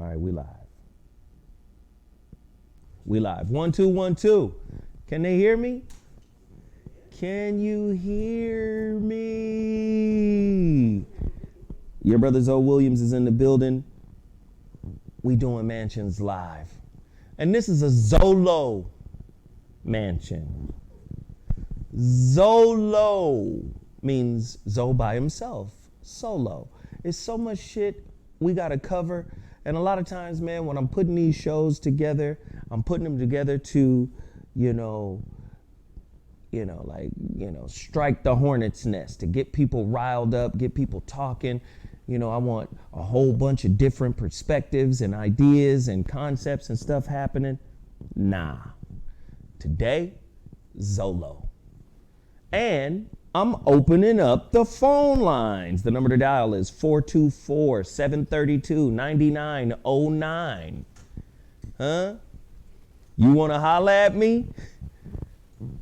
All right, we live. We live. 1 2 1 2. Can they hear me? Can you hear me? Your brother Zoe Williams is in the building. We doing Mansions live. And this is a Zolo mansion. Zolo means Zoe by himself. Solo. It's so much shit we got to cover. And a lot of times, man, when I'm putting these shows together, I'm putting them together to, strike the hornet's nest, to get people riled up, get people talking. I want a whole bunch of different perspectives and ideas and concepts and stuff happening. Nah. Today, Zolo. And I'm opening up the phone lines. The number to dial is 424-732-9909. Huh? You want to holler at me?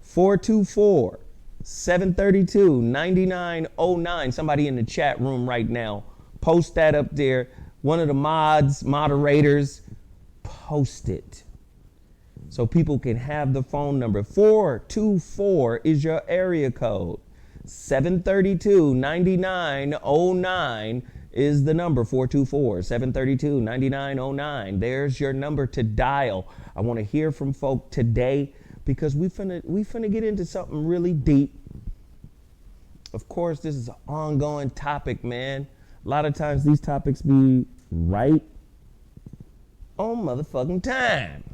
424-732-9909. Somebody in the chat room right now, post that up there. One of the moderators, post it so people can have the phone number. 424 is your area code. 732-9909 is the number. 424-732-9909. There's your number to dial. I want to hear from folk today because we finna get into something really deep. Of course, this is an ongoing topic, man. A lot of times these topics be right on motherfucking time.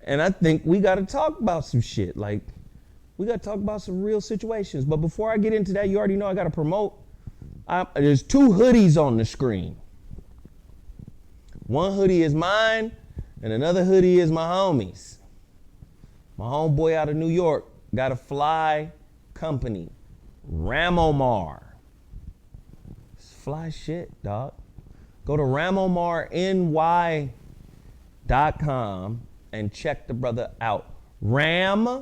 And I think we got to talk about some shit. Like, we got to talk about some real situations. But before I get into that, you already know I got to promote. There's 2 hoodies on the screen. One hoodie is mine, and another hoodie is my homie's. My homeboy out of New York got a fly company, Ramomar. It's fly shit, dog. Go to RamomarNY.com and check the brother out. RamomarNY.com.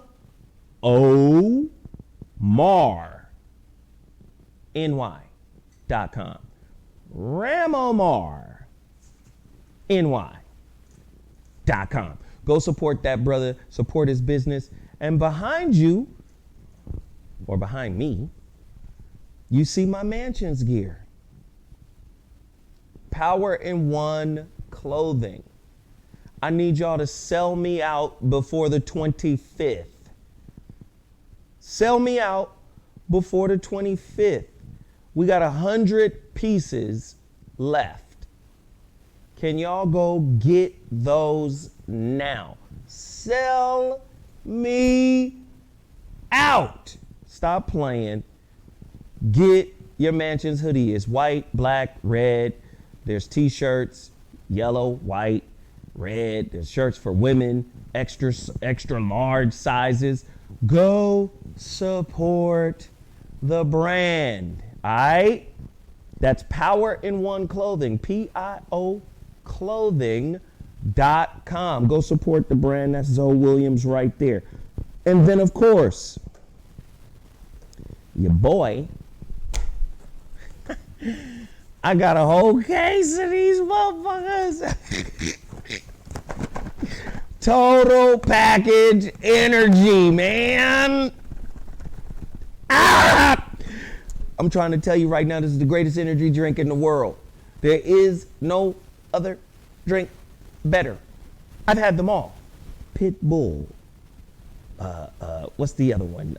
RamomarNY.com. Go support that brother, support his business. And behind you, or behind me, you see my Mansions gear. Power in One clothing. I need y'all to sell me out before the 25th. Sell me out before the 25th. We got 100 pieces left. Can y'all go get those now? Sell me out. Stop playing. Get your Mansions hoodie. It's white, black, red. There's t-shirts, yellow, white, red. There's shirts for women, extra large sizes. Go support the brand. All right? That's Power in One Clothing. PIO clothing.com. Go support the brand. That's Zoe Williams right there. And then, of course, your boy, I got a whole case of these motherfuckers. Total Package Energy, man. I'm trying to tell you right now, this is the greatest energy drink in the world. There is no other drink better. I've had them all. Pit Bull. What's the other one?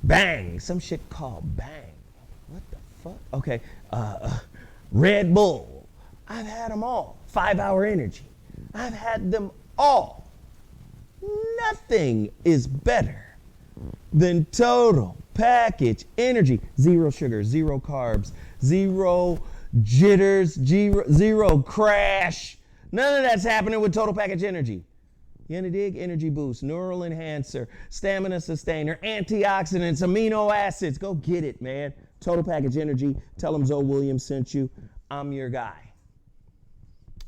Bang. Some shit called Bang. What the fuck? Okay. Red Bull. I've had them all. 5 Hour Energy. I've had them all. Nothing is better than Total Package Energy. 0 sugar, 0 carbs, 0 jitters, zero crash. None of that's happening with Total Package Energy. You dig? Energy boost, neural enhancer, stamina sustainer, antioxidants, amino acids. Go get it, man. Total Package Energy. Tell them Zoe Williams sent you. I'm your guy.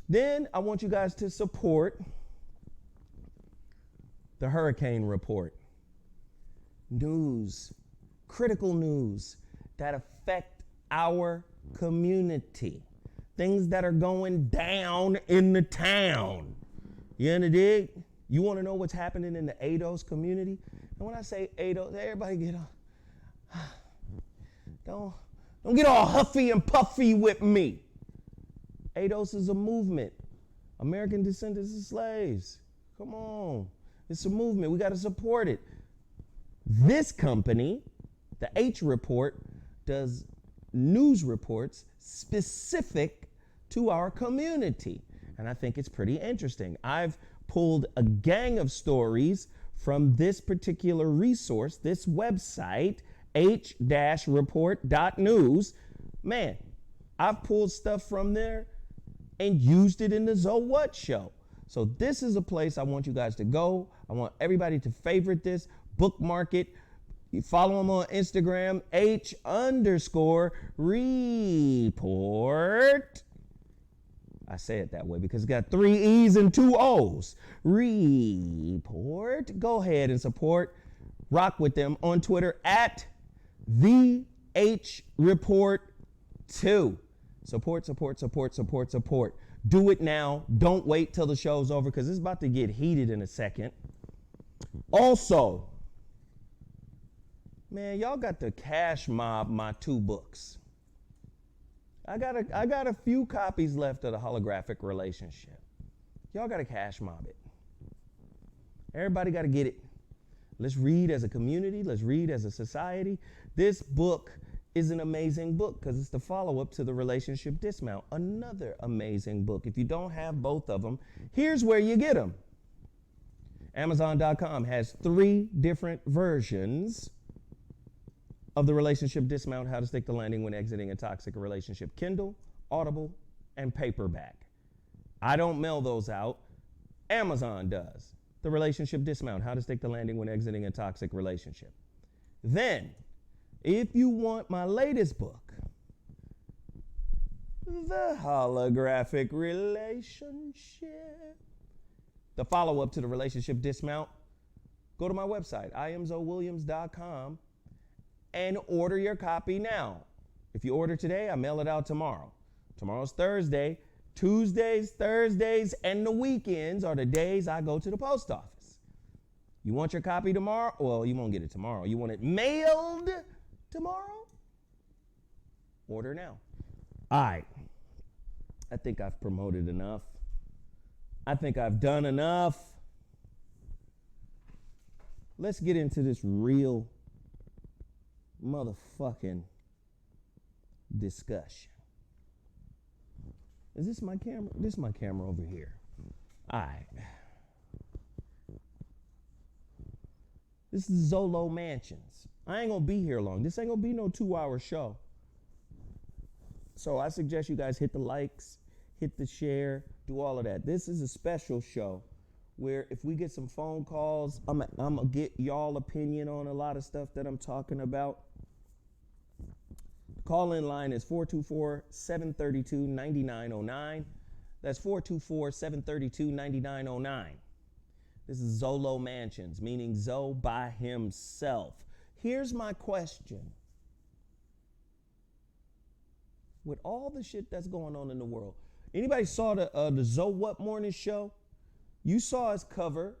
Then I want you guys to support the hurricane report. News, critical news that affect our community. things that are going down in the town. You in the dig? You want to know what's happening in the ADOS community? And when I say ADOS, everybody get on. Don't get all huffy and puffy with me. ADOS is a movement. American Descendants of Slaves. Come on. It's a movement. We got to support it. This company, the H Report, does news reports specific to our community. And I think it's pretty interesting. I've pulled a gang of stories from this particular resource, this website, h-report.news. Man, I've pulled stuff from there and used it in the So What show. So this is a place I want you guys to go. I want everybody to favorite this, bookmark it. You follow them on Instagram, H_report. I say it that way because it's got 3 E's and 2 O's. Report. Go ahead and support. Rock with them on Twitter at the H Report 2. Support, support, support, support, support. Do it now. Don't wait till the show's over because it's about to get heated in a second. Also, man, y'all got to cash mob my 2 books. I got a few copies left of The Holographic Relationship. Y'all got to cash mob it. Everybody got to get it. Let's read as a community. Let's read as a society. This book is an amazing book because it's the follow-up to The Relationship Dismount. Another amazing book. If you don't have both of them, here's where you get them. Amazon.com has 3 different versions of The Relationship Dismount, How to Stick the Landing When Exiting a Toxic Relationship. Kindle, Audible, and paperback. I don't mail those out. Amazon does. The Relationship Dismount, How to Stick the Landing When Exiting a Toxic Relationship. Then, if you want my latest book, The Holographic Relationship, the follow-up to The Relationship Dismount, go to my website, iamzowilliams.com, and order your copy now. If you order today, I mail it out tomorrow. Tomorrow's Thursday. Tuesdays, Thursdays, and the weekends are the days I go to the post office. You want your copy tomorrow? Well, you won't get it tomorrow. You want it mailed tomorrow? Order now. All right. I think I've promoted enough. I think I've done enough. Let's get into this real motherfucking discussion. Is this my camera? This is my camera over here. All right. This is Zolo Mansions. I ain't gonna be here long. This ain't gonna be no 2-hour show. So I suggest you guys hit the likes, hit the share, do all of that. This is a special show where if we get some phone calls, I'm gonna get y'all opinion on a lot of stuff that I'm talking about. The call-in line is 424-732-9909. That's 424-732-9909. This is Zolo Mansions, meaning Zo by himself. Here's my question. With all the shit that's going on in the world, anybody saw the Zo What Morning show? You saw us cover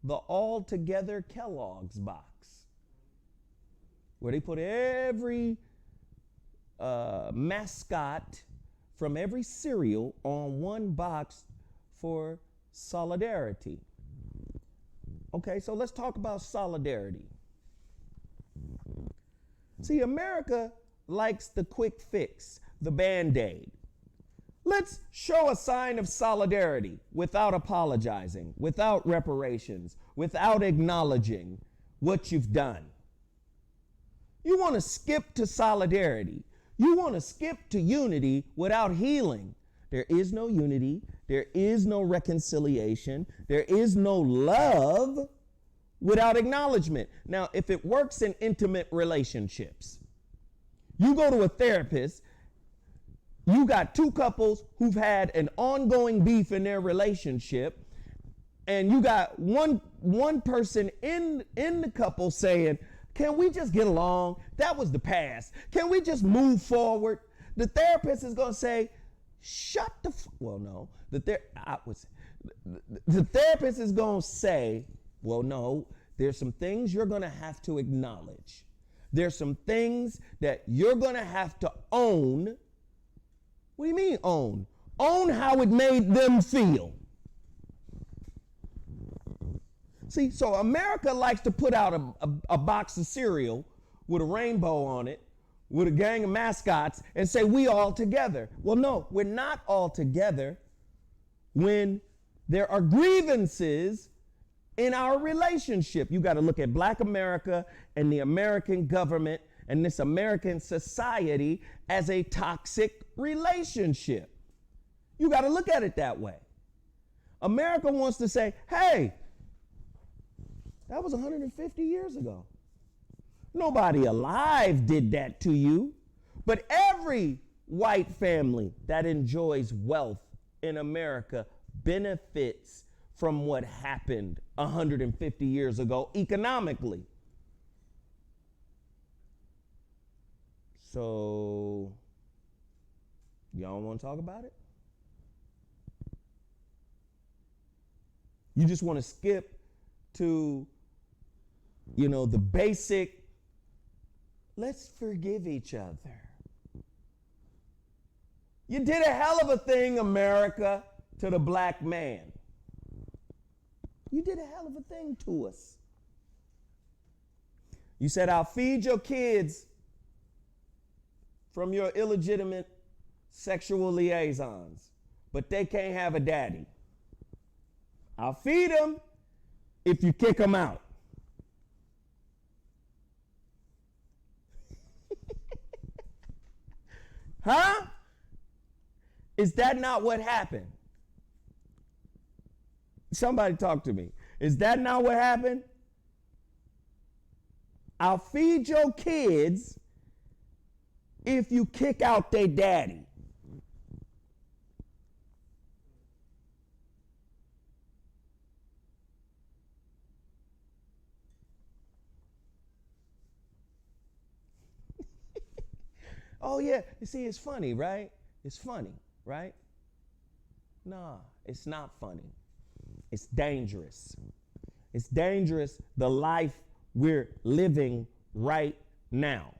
the All Together Kellogg's box, where they put every mascot from every cereal on one box for solidarity. Okay, so let's talk about solidarity. See, America likes the quick fix, the Band-Aid. Let's show a sign of solidarity without apologizing, without reparations, without acknowledging what you've done. You want to skip to solidarity. You want to skip to unity without healing. There is no unity. There is no reconciliation. There is no love without acknowledgement. Now, if it works in intimate relationships, you go to a therapist, you got 2 couples who've had an ongoing beef in their relationship, and you got one person in the couple saying, can we just get along? That was the past. Can we just move forward? The therapist is going to say, shut well, no. The therapist is going to say, well, no, there's some things you're going to have to acknowledge. There's some things that you're going to have to own. What do you mean own? Own how it made them feel. See, so America likes to put out a box of cereal with a rainbow on it, with a gang of mascots, and say we all together. Well, no, we're not all together when there are grievances in our relationship. You got to look at Black America and the American government and this American society as a toxic relationship. You got to look at it that way. America wants to say, hey, that was 150 years ago. Nobody alive did that to you. But every white family that enjoys wealth in America benefits from what happened 150 years ago economically. So, y'all want to talk about it? You just want to skip to, the basic, let's forgive each other. You did a hell of a thing, America, to the black man. You did a hell of a thing to us. You said, I'll feed your kids from your illegitimate sexual liaisons, but they can't have a daddy. I'll feed them if you kick them out. Huh? Is that not what happened? Somebody talk to me. Is that not what happened? I'll feed your kids if you kick out their daddy. Oh, yeah. You see, it's funny, right? It's funny, right? Nah, it's not funny. It's dangerous. It's dangerous, the life we're living right now.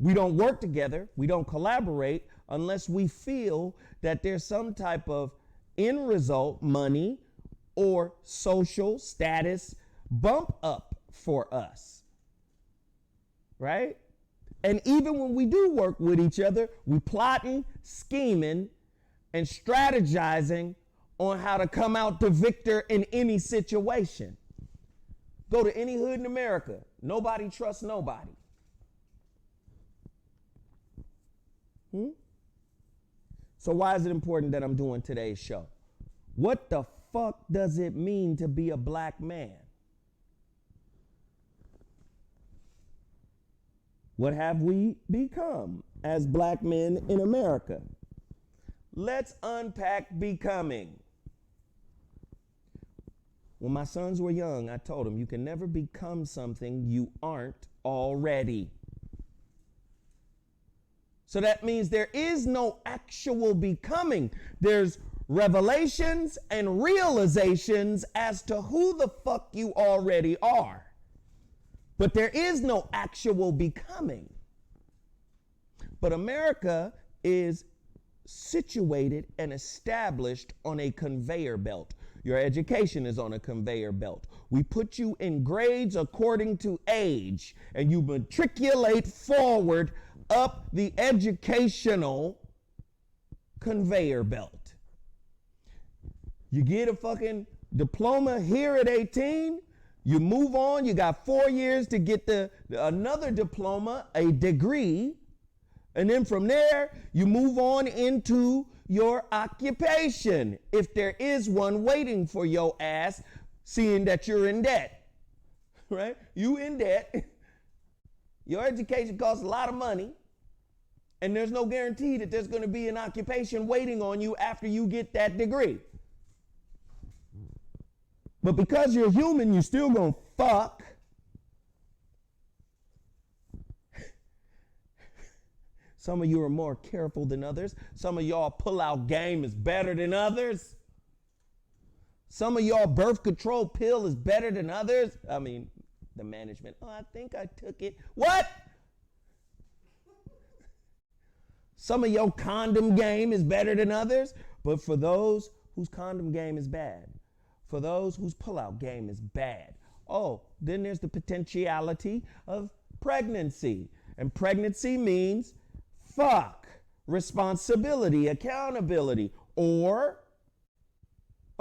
We don't work together. We don't collaborate unless we feel that there's some type of end result, money or social status bump up for us, right? And even when we do work with each other, we plotting, scheming, and strategizing on how to come out the victor in any situation. Go to any hood in America. Nobody trusts nobody. So why is it important that I'm doing today's show? What the fuck does it mean to be a black man? What have we become as black men in America? Let's unpack becoming. When my sons were young, I told them you can never become something you aren't already. So that means there is no actual becoming. There's revelations and realizations as to who the fuck you already are. But there is no actual becoming. But America is situated and established on a conveyor belt. Your education is on a conveyor belt. We put you in grades according to age, and you matriculate forward up the educational conveyor belt. You get a fucking diploma here at 18. You move on, you got 4 years to get another diploma, a degree, and then from there, you move on into your occupation, if there is one waiting for your ass, seeing that you're in debt, right? You in debt, your education costs a lot of money, and there's no guarantee that there's going to be an occupation waiting on you after you get that degree. But because you're human, you're still gonna fuck. Some of you are more careful than others. Some of y'all pull-out game is better than others. Some of y'all birth control pill is better than others. I mean, the management. Oh, I think I took it. What? Some of your condom game is better than others. But for those whose condom game is bad, for those whose pull-out game is bad, oh, then there's the potentiality of pregnancy. And pregnancy means fuck, responsibility, accountability, or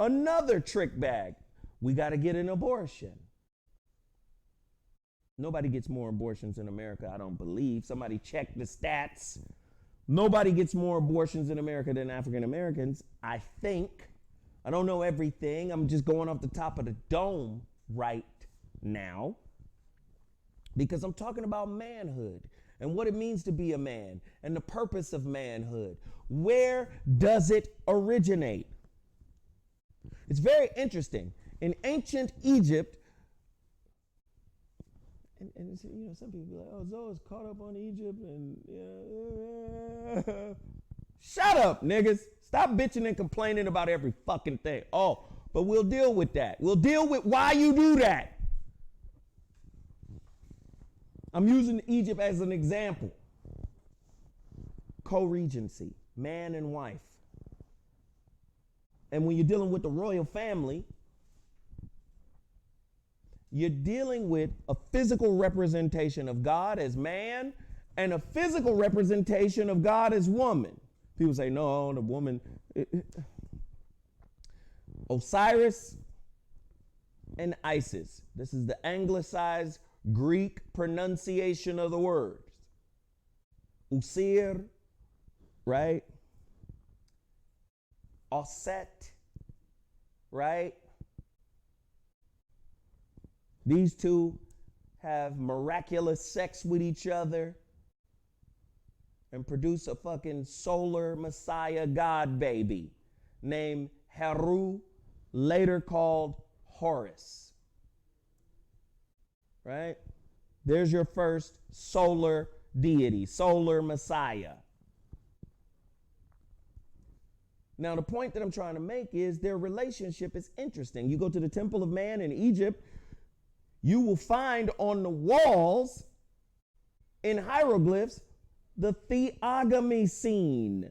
another trick bag. We got to get an abortion. Nobody gets more abortions in America, I don't believe. Somebody check the stats. Nobody gets more abortions in America than African Americans, I think. I don't know everything. I'm just going off the top of the dome right now because I'm talking about manhood and what it means to be a man and the purpose of manhood. Where does it originate? It's very interesting. In ancient Egypt, and you know, some people be like, oh, Zoe's caught up on Egypt and shut up, niggas. Stop bitching and complaining about every fucking thing. Oh, but we'll deal with that. We'll deal with why you do that. I'm using Egypt as an example. Co-regency, man and wife. And when you're dealing with the royal family, you're dealing with a physical representation of God as man and a physical representation of God as woman. People say, no, the woman. Osiris and Isis. This is the anglicized Greek pronunciation of the words. Usir, right? Osset, right? These two have miraculous sex with each other and produce a fucking solar messiah god baby named Heru, later called Horus. Right? There's your first solar deity, solar messiah. Now, the point that I'm trying to make is their relationship is interesting. You go to the Temple of Man in Egypt, you will find on the walls in hieroglyphs the theogamy scene,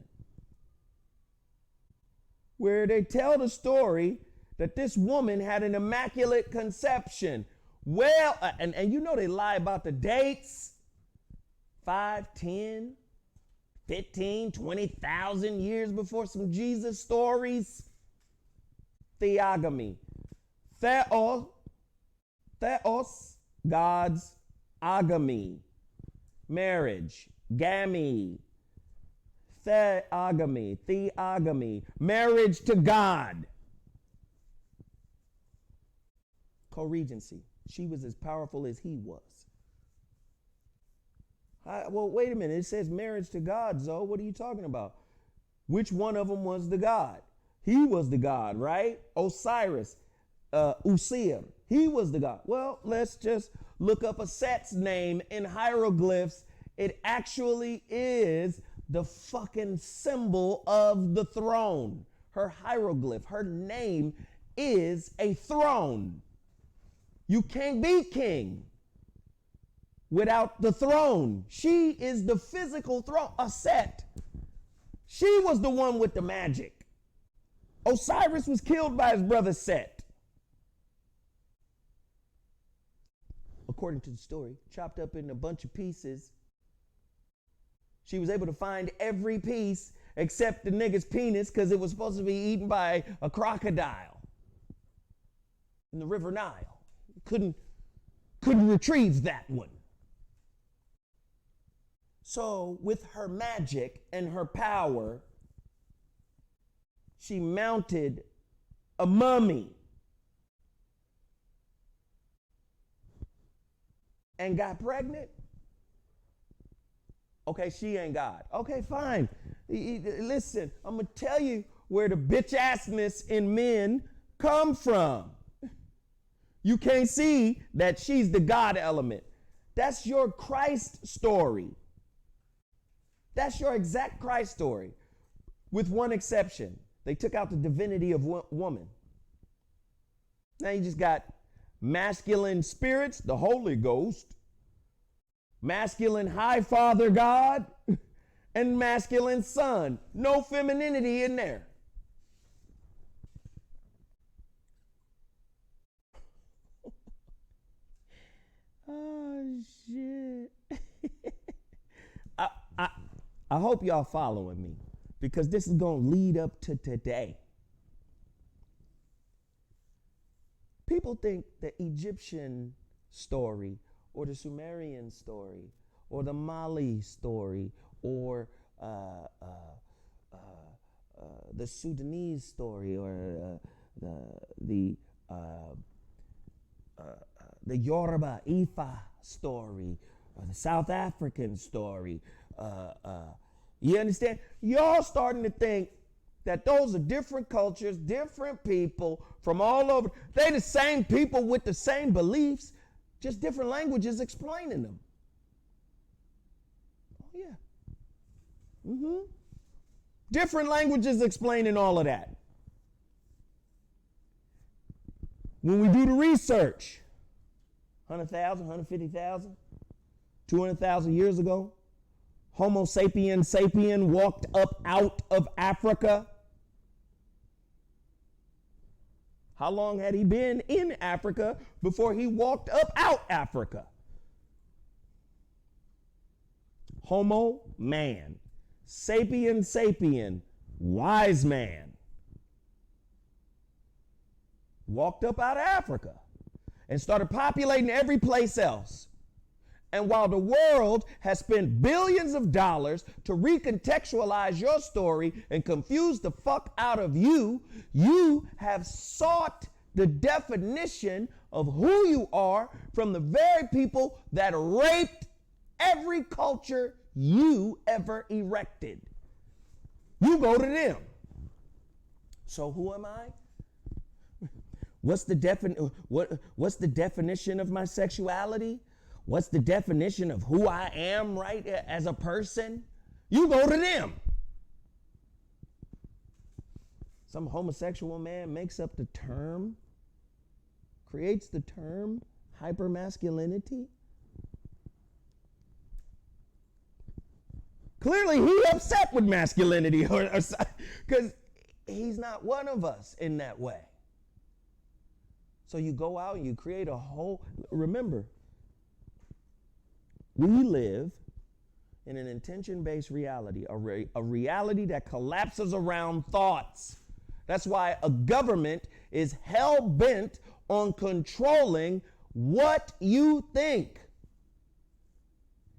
where they tell the story that this woman had an immaculate conception. Well, and you know they lie about the dates. 5, 10, 15, 20,000 years before some Jesus stories. Theogamy. Theos, God's, agamy, marriage, gamy, theogamy, marriage to God. Co-regency. She was as powerful as he was. Well, wait a minute. It says marriage to God, Zoe. What are you talking about? Which one of them was the God? He was the God, right? Osiris, Usir. He was the God. Well, let's just look up a Set's name in hieroglyphs. It actually is the fucking symbol of the throne. Her hieroglyph, her name is a throne. You can't be king without the throne. She is the physical throne, a Set. She was the one with the magic. Osiris was killed by his brother Set. According to the story, chopped up in a bunch of pieces. She was able to find every piece except the nigga's penis because it was supposed to be eaten by a crocodile in the River Nile. Couldn't retrieve that one. So with her magic and her power, she mounted a mummy and got pregnant. Okay, she ain't God. Okay, fine. Listen, I'm going to tell you where the bitch assness in men come from. You can't see that she's the God element. That's your Christ story. That's your exact Christ story, with one exception. They took out the divinity of woman. Now you just got masculine spirits, the Holy Ghost, masculine high father God, and masculine son. No femininity in there. Oh, shit. I hope y'all following me, because this is going to lead up to today. People think the Egyptian story or the Sumerian story or the Mali story or the Sudanese story or the Yoruba Ifa story or the South African story. You understand? Y'all starting to think that those are different cultures, different people from all over. They the same people with the same beliefs, just different languages explaining them. Oh, yeah. Different languages explaining all of that. When we do the research, 100,000, 150,000, 200,000 years ago, Homo sapiens sapien walked up out of Africa. How long had he been in Africa before he walked up out Africa? Homo, man. Sapien, sapien, wise man. Walked up out of Africa and started populating every place else. And while the world has spent billions of dollars to recontextualize your story and confuse the fuck out of you, you have sought the definition of who you are from the very people that raped every culture you ever erected. You go to them. So who am I? What's the definition of my sexuality? What's the definition of who I am, right, as a person? You go to them. Some homosexual man makes up the term, creates the term hypermasculinity. Clearly he upset with masculinity because he's not one of us in that way. So you go out and you create a whole, remember, we live in an intention-based reality, a reality that collapses around thoughts. That's why a government is hell-bent on controlling what you think.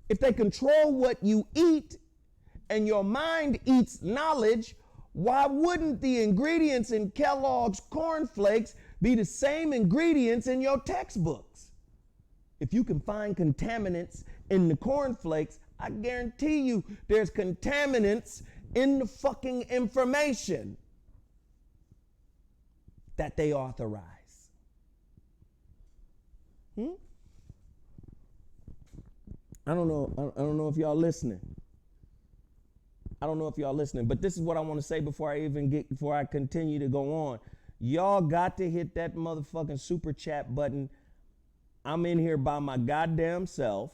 If they control what you eat and your mind eats knowledge, why wouldn't the ingredients in Kellogg's cornflakes be the same ingredients in your textbooks? If you can find contaminants in the cornflakes, I guarantee you there's contaminants in the fucking information that they authorize. I don't know if y'all listening. I don't know if y'all listening, but this is what I want to say before I continue to go on. Y'all got to hit that motherfucking super chat button. I'm in here by my goddamn self.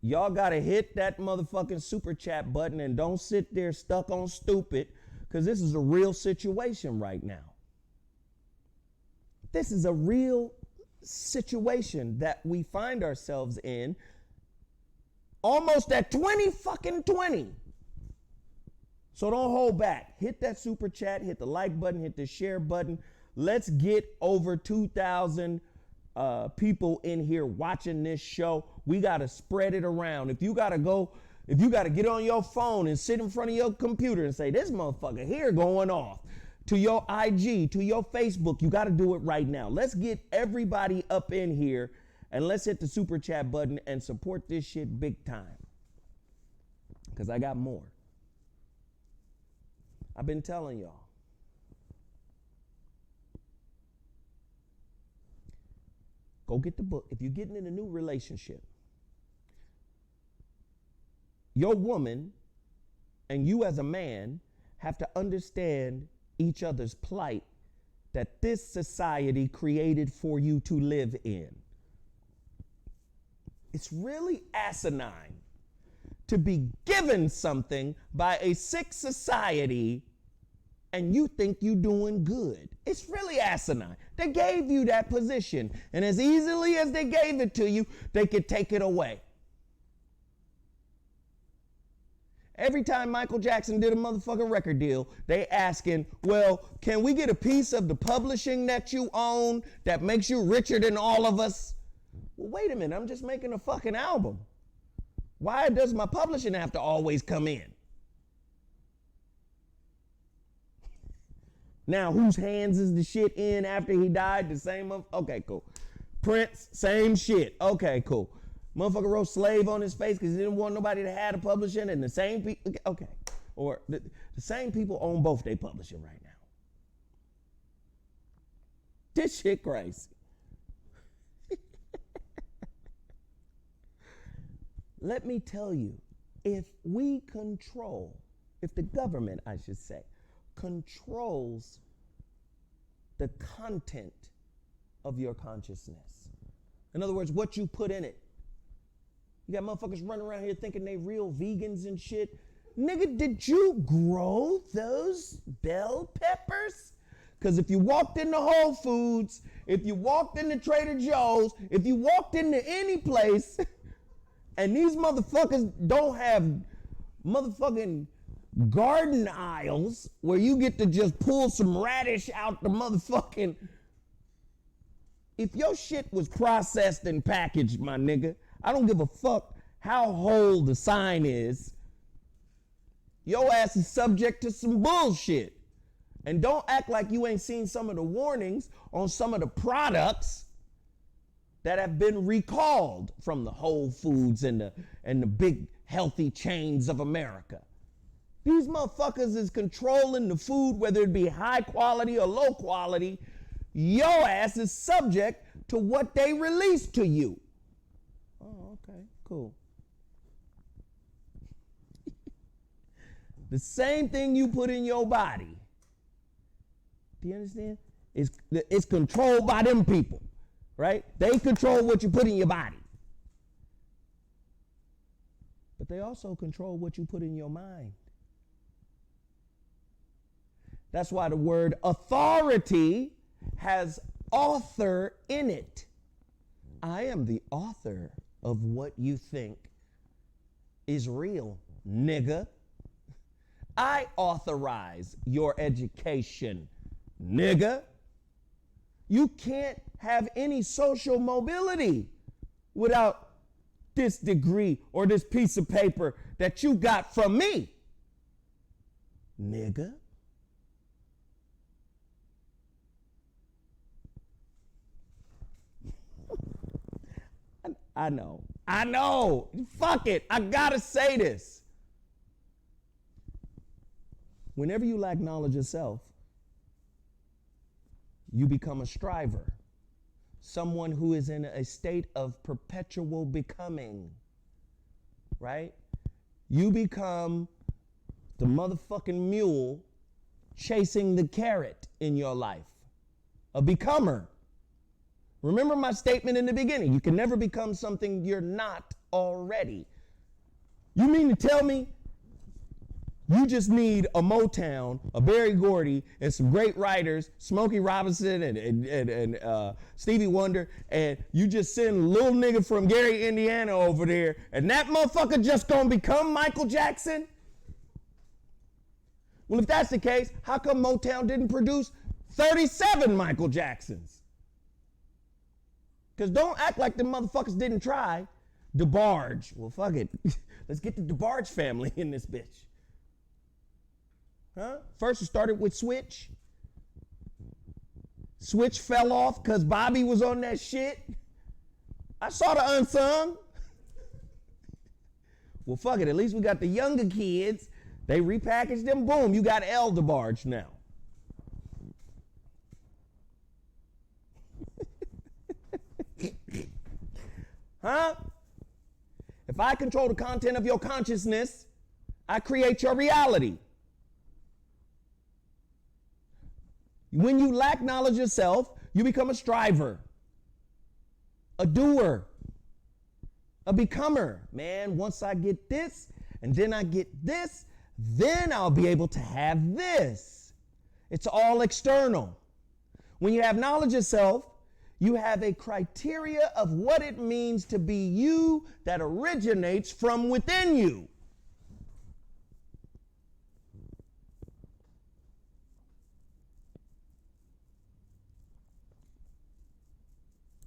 Y'all got to hit that motherfucking super chat button and don't sit there stuck on stupid, because this is a real situation right now. This is a real situation that we find ourselves in, almost at 2020. So don't hold back. Hit that super chat, hit the like button, hit the share button. Let's get over 2,000 people in here watching this show. We got to spread it around. If you got to get on your phone and sit in front of your computer and say, this motherfucker here going off, to your IG, to your Facebook, you got to do it right now. Let's get everybody up in here and let's hit the super chat button and support this shit big time. Because I got more. I've been telling y'all. Go get the book. If you're getting in a new relationship, your woman and you as a man have to understand each other's plight that this society created for you to live in. It's really asinine to be given something by a sick society and you think you're doing good. It's really asinine. They gave you that position, and as easily as they gave it to you, they could take it away. Every time Michael Jackson did a motherfucking record deal, they asking, well, can we get a piece of the publishing that you own that makes you richer than all of us? Well, wait a minute, I'm just making a fucking album. Why does my publishing have to always come in? Now, whose hands is the shit in after he died? The same of, okay, cool. Prince, same shit. Okay, cool. Motherfucker wrote slave on his face because he didn't want nobody to have the publishing, and the same people, okay. Or the same people own both they publishing right now. This shit crazy. Let me tell you, if the government, I should say, controls the content of your consciousness. In other words, what you put in it. You got motherfuckers running around here thinking they real vegans and shit. Nigga, did you grow those bell peppers? Because if you walked into Whole Foods, if you walked into Trader Joe's, if you walked into any place, and these motherfuckers don't have motherfucking garden aisles where you get to just pull some radish out the motherfucking... If your shit was processed and packaged, my nigga, I don't give a fuck how whole the sign is. Your ass is subject to some bullshit. And don't act like you ain't seen some of the warnings on some of the products that have been recalled from the Whole Foods and the big healthy chains of America. These motherfuckers is controlling the food, whether it be high quality or low quality. Your ass is subject to what they release to you. Oh, okay, cool. The same thing you put in your body, do you understand? It's controlled by them people, right? They control what you put in your body. But they also control what you put in your mind. That's why the word authority has author in it. I am the author of what you think is real, nigga. I authorize your education, nigga. You can't have any social mobility without this degree or this piece of paper that you got from me, nigga. I know. Fuck it. I gotta say this. Whenever you lack knowledge of self, you become a striver. Someone who is in a state of perpetual becoming, right? You become the motherfucking mule chasing the carrot in your life. A becomer. Remember my statement in the beginning. You can never become something you're not already. You mean to tell me you just need a Motown, a Berry Gordy, and some great writers, Smokey Robinson and Stevie Wonder, and you just send little nigga from Gary, Indiana over there, and that motherfucker just gonna become Michael Jackson? Well, if that's the case, how come Motown didn't produce 37 Michael Jacksons? Because don't act like the motherfuckers didn't try. DeBarge. Well, fuck it. Let's get the DeBarge family in this bitch. Huh? First it started with Switch. Switch fell off because Bobby was on that shit. I saw the unsung. Well, fuck it. At least we got the younger kids. They repackaged them. Boom. You got El DeBarge now. Huh? If I control the content of your consciousness, I create your reality. When you lack knowledge of self, you become a striver, a doer, a becomer. Man, once I get this, and then I get this, then I'll be able to have this. It's all external. When you have knowledge of self, you have a criteria of what it means to be you that originates from within you.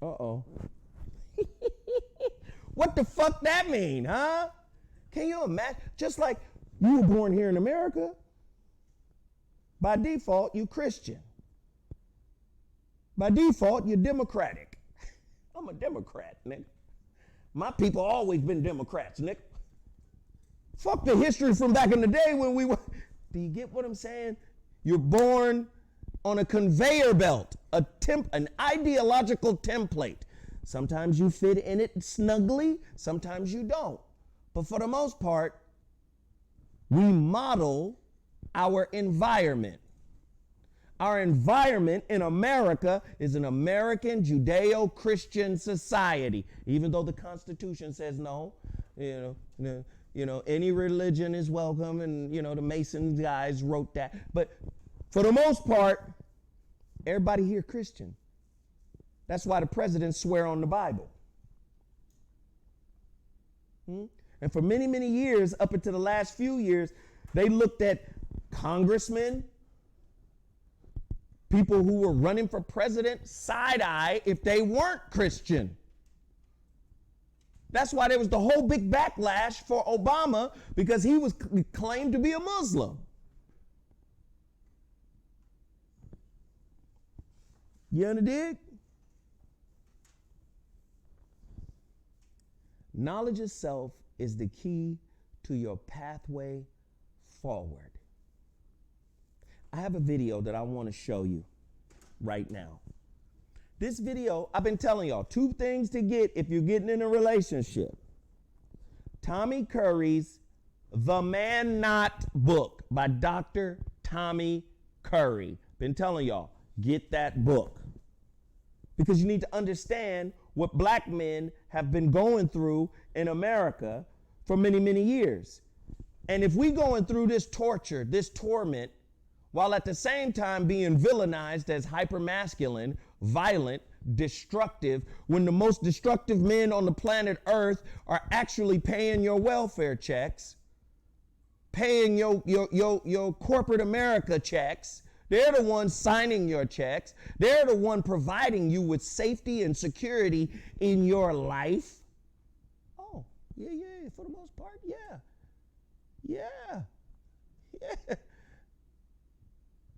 Uh-oh. What the fuck that mean, huh? Can you imagine? Just like you were born here in America, by default, you Christian. By default, you're Democratic. I'm a Democrat, nigga. My people always been Democrats, nigga. Fuck the history from back in the day when we were. Do you get what I'm saying? You're born on a conveyor belt, an ideological template. Sometimes you fit in it snugly, sometimes you don't. But for the most part, we model our environment. Our environment in America is an American Judeo-Christian society, even though the Constitution says no. Any religion is welcome, and the Mason guys wrote that. But for the most part, everybody here Christian. That's why the presidents swear on the Bible. And for many, many years, up until the last few years, they looked at congressmen, people who were running for president, side-eye if they weren't Christian. That's why there was the whole big backlash for Obama, because he was claimed to be a Muslim. You understand? Knowledge of self is the key to your pathway forward. I have a video that I want to show you right now. This video, I've been telling y'all, 2 things to get if you're getting in a relationship. Tommy Curry's The Man Not book by Dr. Tommy Curry. Been telling y'all, get that book. Because you need to understand what black men have been going through in America for many, many years. And if we going through this torture, this torment, while at the same time being villainized as hypermasculine, violent, destructive, when the most destructive men on the planet Earth are actually paying your welfare checks, paying your corporate America checks. They're the ones signing your checks. They're the one providing you with safety and security in your life. Oh, yeah, for the most part, yeah.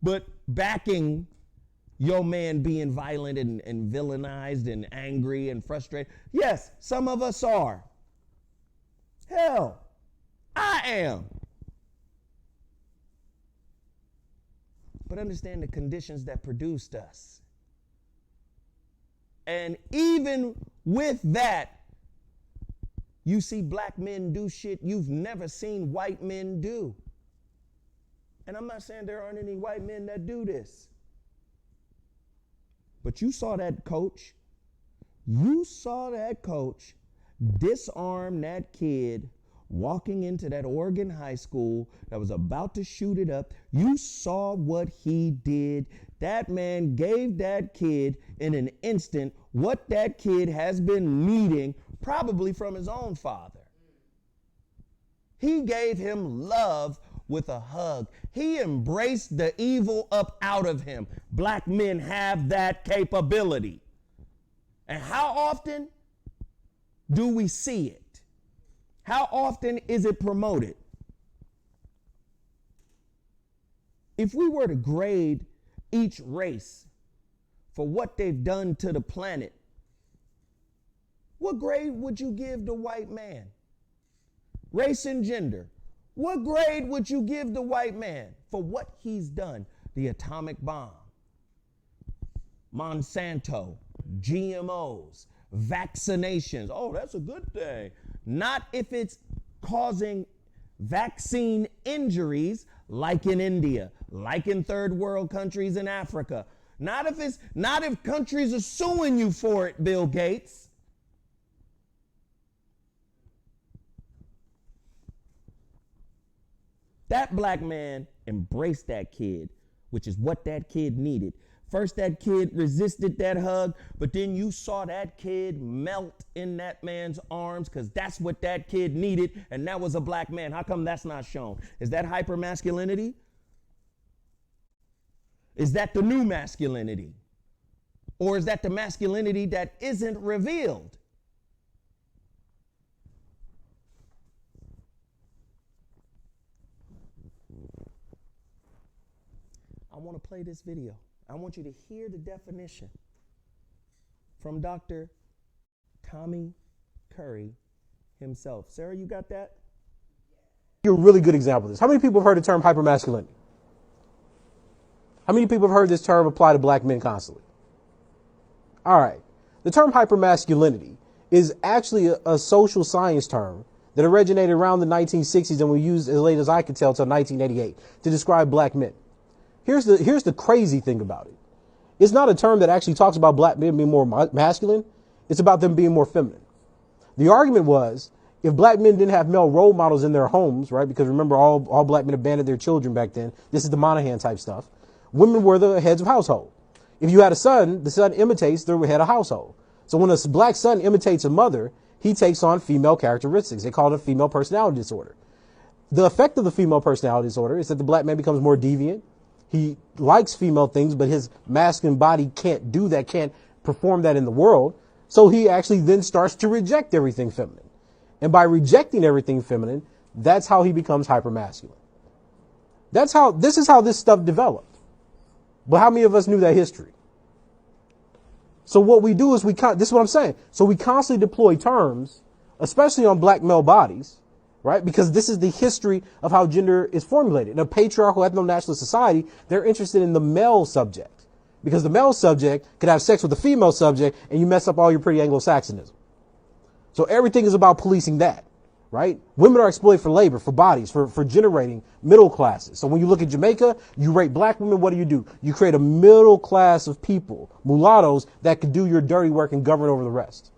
But backing your man being violent and villainized and angry and frustrated. Yes, some of us are. Hell, I am. But understand the conditions that produced us. And even with that, you see black men do shit you've never seen white men do. And I'm not saying there aren't any white men that do this. But you saw that coach. You saw that coach disarm that kid walking into that Oregon high school that was about to shoot it up. You saw what he did. That man gave that kid in an instant what that kid has been needing, probably from his own father. He gave him love with a hug. He embraced the evil up out of him. Black men have that capability. And how often do we see it? How often is it promoted? If we were to grade each race for what they've done to the planet, what grade would you give the white man? Race and gender. What grade would you give the white man for what he's done? The atomic bomb, Monsanto, GMOs, vaccinations. Oh, that's a good thing. Not if it's causing vaccine injuries like in India, like in third world countries in Africa. Not if countries are suing you for it, Bill Gates. That black man embraced that kid, which is what that kid needed. First, that kid resisted that hug, but then you saw that kid melt in that man's arms because that's what that kid needed, and that was a black man. How come that's not shown? Is that hypermasculinity? Is that the new masculinity? Or is that the masculinity that isn't revealed? I want to play this video. I want you to hear the definition from Dr. Tommy Curry himself. Sarah, you got that? You're a really good example of this. How many people have heard the term hypermasculinity? How many people have heard this term apply to black men constantly? All right. The term hypermasculinity is actually a social science term that originated around the 1960s and was used, as late as I could tell, till 1988 to describe black men. Here's the crazy thing about it. It's not a term that actually talks about black men being more masculine. It's about them being more feminine. The argument was, if black men didn't have male role models in their homes, right? Because remember, all black men abandoned their children back then. This is the Monahan type stuff. Women were the heads of household. If you had a son, the son imitates the head of household. So when a black son imitates a mother, he takes on female characteristics. They call it a female personality disorder. The effect of the female personality disorder is that the black man becomes more deviant. He likes female things, but his masculine body can't do that, can't perform that in the world. So he actually then starts to reject everything feminine. And by rejecting everything feminine, that's how he becomes hypermasculine. This is how this stuff developed. But how many of us knew that history? So what we do is this is what I'm saying. So we constantly deploy terms, especially on black male bodies, right? Because this is the history of how gender is formulated. In a patriarchal ethno-nationalist society, they're interested in the male subject because the male subject could have sex with the female subject and you mess up all your pretty Anglo-Saxonism. So everything is about policing that, right? Women are exploited for labor, for bodies, for generating middle classes. So when you look at Jamaica, you rape black women, what do? You create a middle class of people, mulattoes, that could do your dirty work and govern over the rest.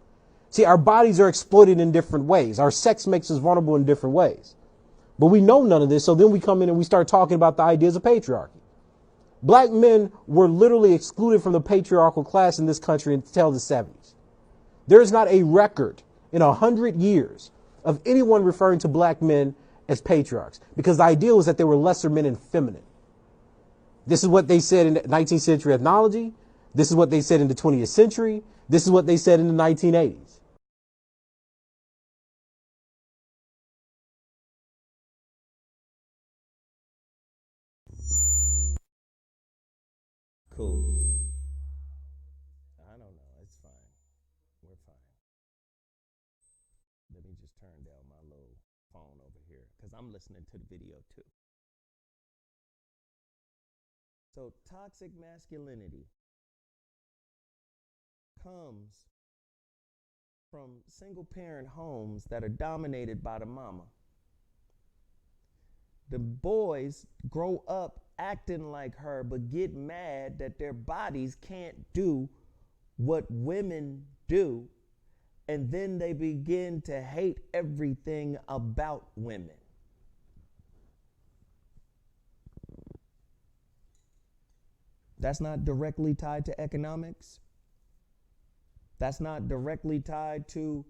See, our bodies are exploited in different ways. Our sex makes us vulnerable in different ways. But we know none of this, so then we come in and we start talking about the ideas of patriarchy. Black men were literally excluded from the patriarchal class in this country until the 70s. There is not a record in 100 years of anyone referring to black men as patriarchs, because the idea was that they were lesser men and feminine. This is what they said in 19th century ethnology. This is what they said in the 20th century. This is what they said in the 1980s. Cool. I don't know. It's fine. We're fine. Let me just turn down my little phone over here because I'm listening to the video too. So toxic masculinity comes from single parent homes that are dominated by the mama. The boys grow up acting like her, but get mad that their bodies can't do what women do. And then they begin to hate everything about women. That's not directly tied to economics. That's not directly tied to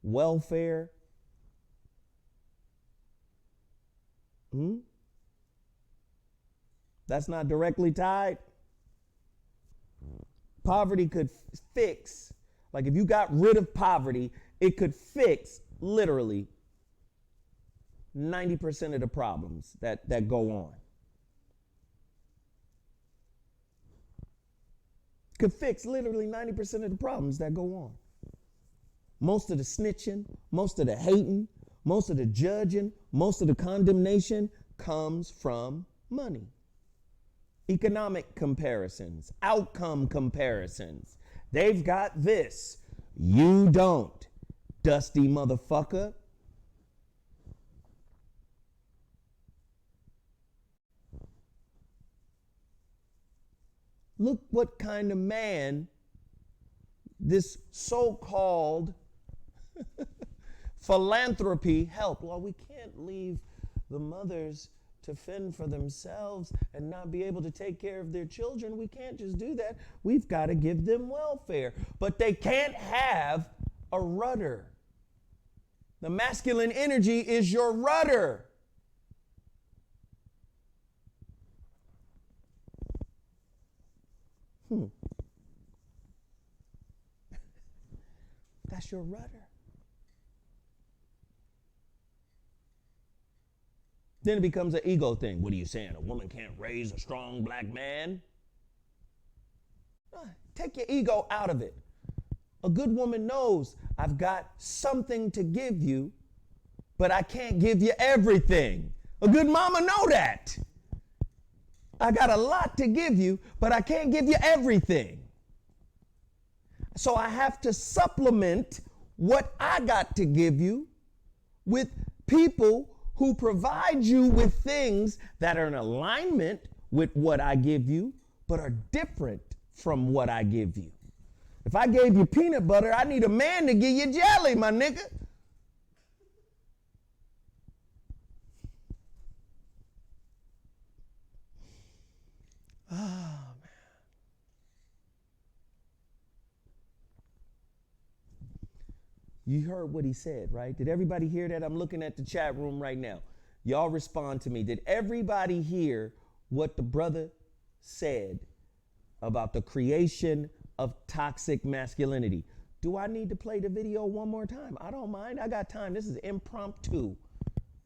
welfare. That's not directly tied. Poverty could fix, like if you got rid of poverty, it could fix literally 90% of the problems that go on. Could fix literally 90% of the problems that go on. Most of the snitching, most of the hating, most of the judging, most of the condemnation comes from money. Economic comparisons, outcome comparisons. They've got this. You don't, dusty motherfucker. Look what kind of man this so-called philanthropy helped. Well, we can't leave the mothers to fend for themselves and not be able to take care of their children. We can't just do that. We've got to give them welfare. But they can't have a rudder. The masculine energy is your rudder. That's your rudder. Then it becomes an ego thing. What are you saying? A woman can't raise a strong black man? Take your ego out of it. A good woman knows I've got something to give you, but I can't give you everything. A good mama know that. I got a lot to give you, but I can't give you everything. So I have to supplement what I got to give you with people who provide you with things that are in alignment with what I give you, but are different from what I give you. If I gave you peanut butter, I need a man to give you jelly, my nigga. Oh, man. You heard what he said, right? Did everybody hear that? I'm looking at the chat room right now. Y'all respond to me. Did everybody hear what the brother said about the creation of toxic masculinity? Do I need to play the video one more time? I don't mind. I got time. This is impromptu.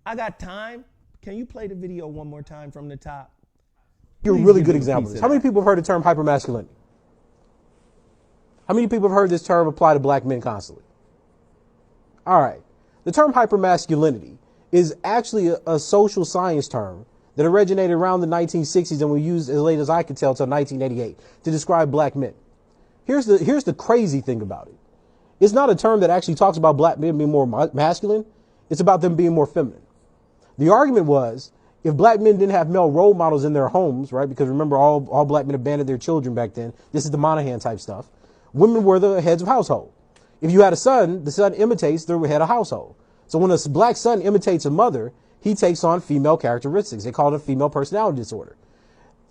I got time. Can you play the video one more time from the top? You're a really good example of this. How many people have heard the term hypermasculinity? How many people have heard this term apply to black men constantly? All right. The term hypermasculinity is actually a social science term that originated around the 1960s and was used as late as I could tell till 1988 to describe black men. Here's the crazy thing about it. It's not a term that actually talks about black men being more masculine. It's about them being more feminine. The argument was if black men didn't have male role models in their homes, right? Because remember, all black men abandoned their children back then. This is the Monahan type stuff. Women were the heads of household. If you had a son, the son imitates the head of household. So when a black son imitates a mother, he takes on female characteristics. They call it a female personality disorder.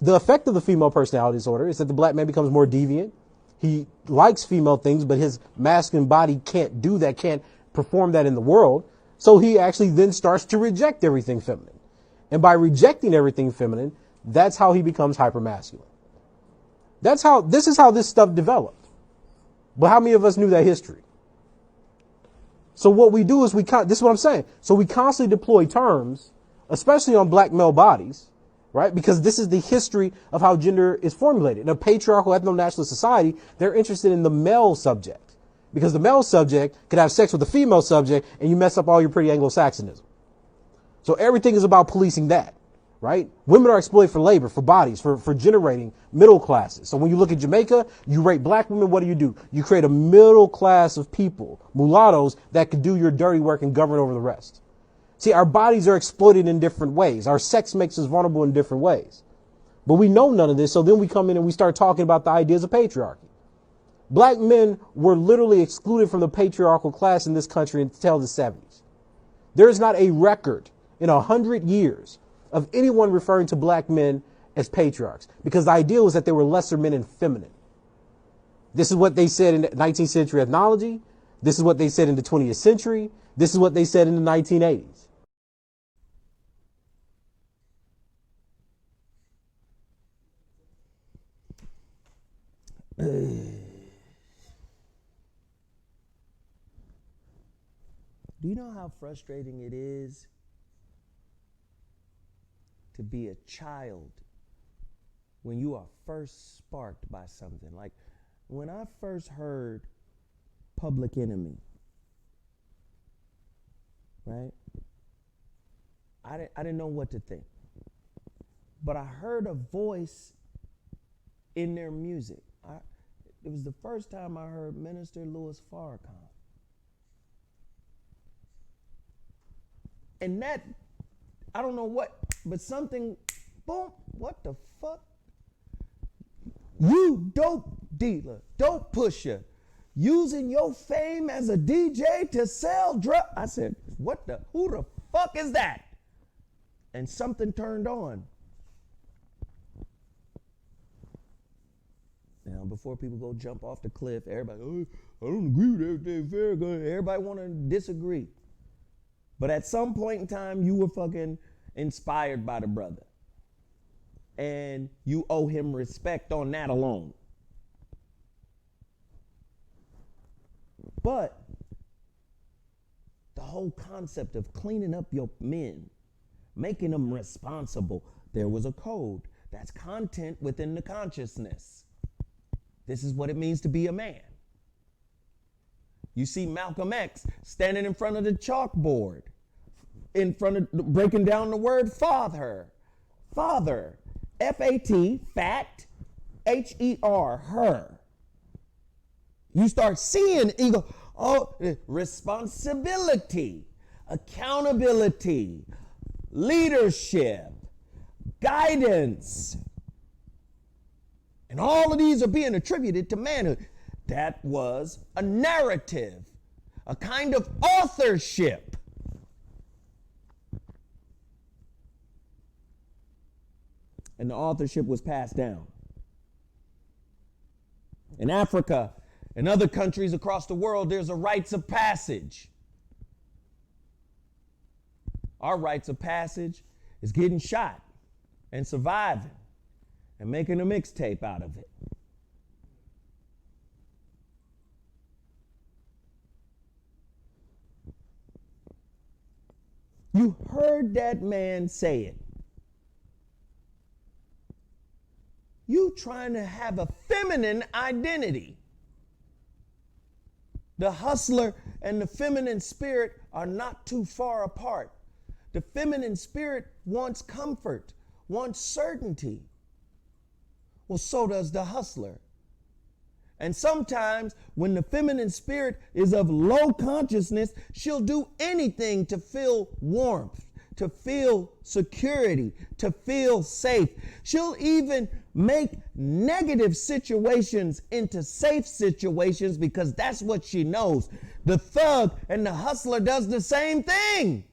The effect of the female personality disorder is that the black man becomes more deviant. He likes female things, but his masculine body can't do that, can't perform that in the world. So he actually then starts to reject everything feminine. And by rejecting everything feminine, that's how he becomes hypermasculine. This is how this stuff developed. But how many of us knew that history? So what we do is this is what I'm saying. So we constantly deploy terms, especially on black male bodies, right? Because this is the history of how gender is formulated. In a patriarchal ethno-nationalist society, they're interested in the male subject because the male subject could have sex with the female subject and you mess up all your pretty Anglo-Saxonism. So everything is about policing that, right? Women are exploited for labor, for bodies, for generating middle classes. So when you look at Jamaica, you rape black women, what do? You create a middle class of people, mulattoes, that could do your dirty work and govern over the rest. See, our bodies are exploited in different ways. Our sex makes us vulnerable in different ways. But we know none of this, so then we come in and we start talking about the ideas of patriarchy. Black men were literally excluded from the patriarchal class in this country until the 70s. There is not a record in 100 years of anyone referring to black men as patriarchs, because the idea was that they were lesser men and feminine. This is what they said in 19th century ethnology. This is what they said in the 20th century. This is what they said in the 1980s. Do you know how frustrating it is to be a child when you are first sparked by something? Like when I first heard Public Enemy, right? I didn't know what to think. But I heard a voice in their music. It was the first time I heard Minister Louis Farrakhan. And that, I don't know what, but something, boom, what the fuck? You dope dealer, dope pusher, using your fame as a DJ to sell drugs. I said, who the fuck is that? And something turned on. Now, before people go jump off the cliff, everybody, oh, I don't agree with everything fair. Everybody want to disagree. But at some point in time, you were fucking inspired by the brother. And you owe him respect on that alone. But the whole concept of cleaning up your men, making them responsible, there was a code. That's content within the consciousness. This is what it means to be a man. You see Malcolm X standing in front of the chalkboard, in front of breaking down the word father. Father, F-A-T, fat, H-E-R, her. You start seeing ego, responsibility, accountability, leadership, guidance. And all of these are being attributed to manhood. That was a narrative, a kind of authorship. And the authorship was passed down. In Africa and other countries across the world, there's a rites of passage. Our rites of passage is getting shot and surviving and making a mixtape out of it. You heard that man say it. You trying to have a feminine identity. The hustler and the feminine spirit are not too far apart. The feminine spirit wants comfort, wants certainty. Well, so does the hustler. And sometimes when the feminine spirit is of low consciousness, she'll do anything to feel warmth, to feel security, to feel safe. She'll even make negative situations into safe situations because that's what she knows. The thug and the hustler does the same thing.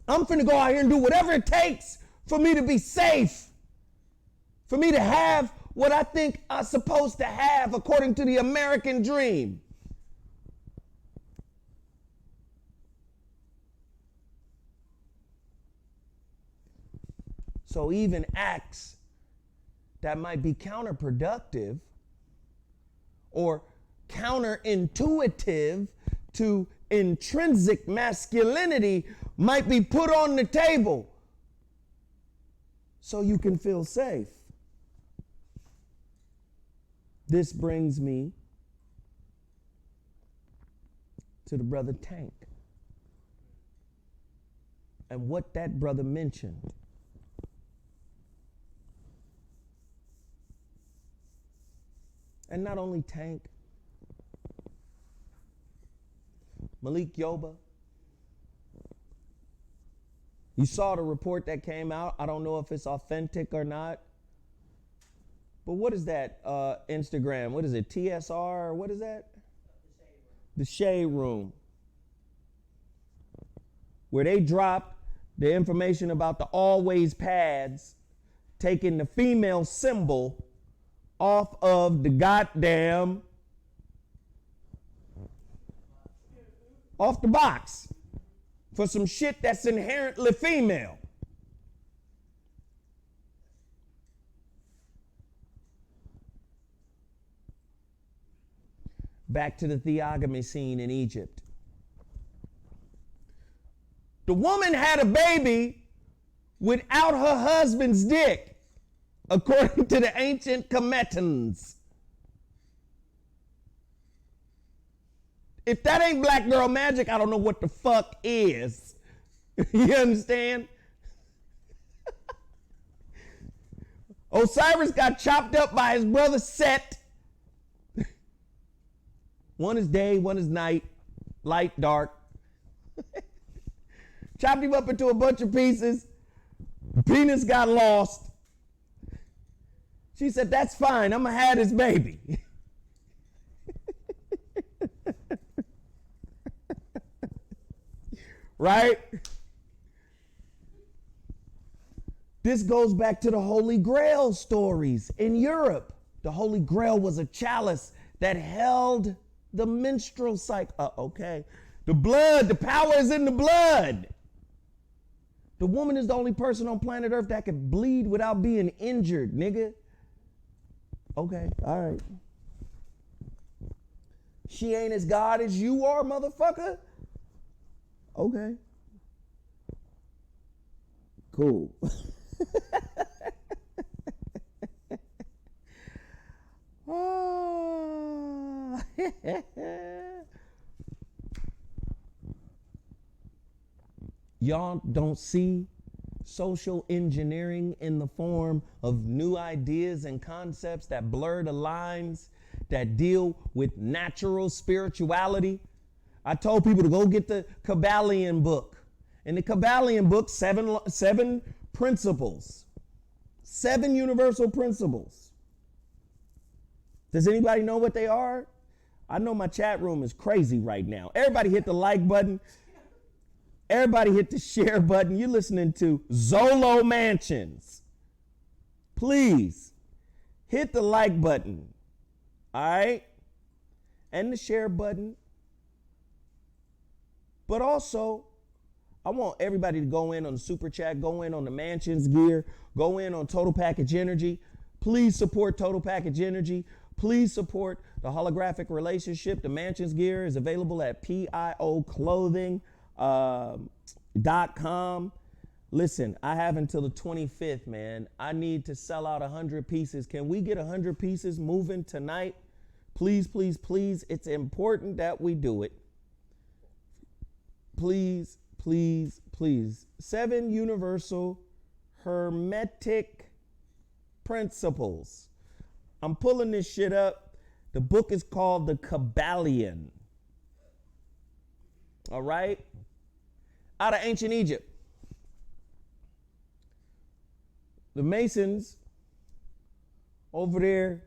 I'm finna go out here and do whatever it takes for me to be safe, for me to have what I think I'm supposed to have according to the American dream. So even acts that might be counterproductive or counterintuitive to intrinsic masculinity might be put on the table so you can feel safe. This brings me to the brother Tank and what that brother mentioned. And not only Tank, Malik Yoba. You saw the report that came out. I don't know if it's authentic or not. But what is that Instagram? What is it? TSR? What is that? The Shade Room. Where they dropped the information about the always pads, taking the female symbol off of the goddamn, off the box for some shit that's inherently female. Back to the theogamy scene in Egypt. The woman had a baby without her husband's dick, according to the ancient Kemetans. If that ain't black girl magic, I don't know what the fuck is. You understand? Osiris got chopped up by his brother Set. One is day, one is night, light, dark. Chopped him up into a bunch of pieces. Penis got lost. She said, that's fine. I'm going to have this baby. Right? This goes back to the Holy Grail stories in Europe. The Holy Grail was a chalice that held the menstrual cycle. Okay. The blood, the power is in the blood. The woman is the only person on planet Earth that can bleed without being injured, nigga. Okay, all right. She ain't as God as you are, motherfucker. Okay. Cool. Oh. Y'all don't see social engineering in the form of new ideas and concepts that blur the lines, that deal with natural spirituality. I told people to go get the Kabbalion book. In the Kabbalion book, seven principles, 7 universal principles. Does anybody know what they are? I know my chat room is crazy right now. Everybody hit the like button. Everybody hit the share button. You're listening to Zolo Mansions. Please hit the like button. All right? And the share button. But also, I want everybody to go in on the super chat, go in on the Mansions gear, go in on Total Package Energy. Please support Total Package Energy. Please support the holographic relationship. The Mansions gear is available at PIOclothing.com. Listen, I have until the 25th, man. I need to sell out 100 pieces. Can we get 100 pieces moving tonight? Please, please, please. It's important that we do it. Please, please, please. 7 universal hermetic principles. I'm pulling this shit up. The book is called The Kabbalion. All right? Out of ancient Egypt. The Masons over there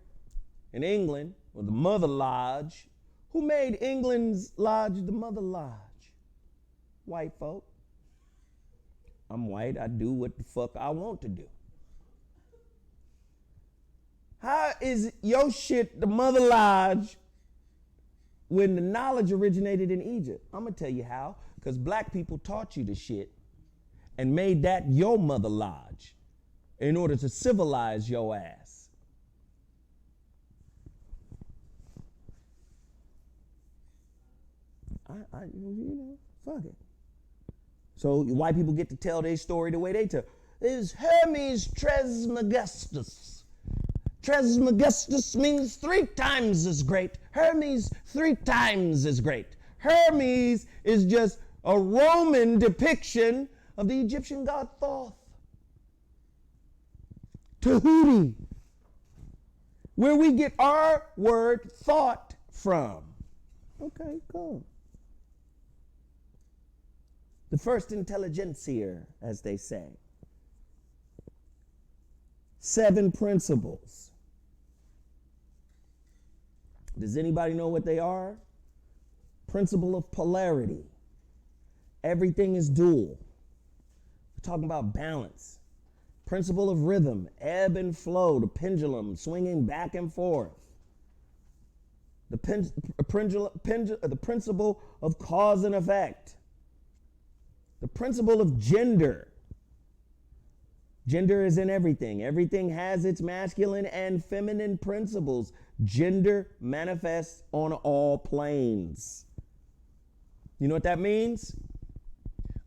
in England, or the Mother Lodge. Who made England's lodge the Mother Lodge? White folk. I'm white. I do what the fuck I want to do. How is your shit the Mother Lodge when the knowledge originated in Egypt? I'm going to tell you how. Because black people taught you the shit and made that your Mother Lodge in order to civilize your ass. Fuck it. So white people get to tell their story the way they tell. Is Hermes Trismegistus. Trismegistus means 3 times as great. Hermes 3 times as great. Hermes is just a Roman depiction of the Egyptian god Thoth. Tahuti, where we get our word thought from. Okay, cool. The first intelligentsia, as they say. 7 principles. Does anybody know what they are? Principle of polarity. Everything is dual. We're talking about balance. Principle of rhythm, ebb and flow, the pendulum swinging back and forth. The principle of cause and effect. The principle of gender. Gender is in everything. Everything has its masculine and feminine principles. Gender manifests on all planes. You know what that means?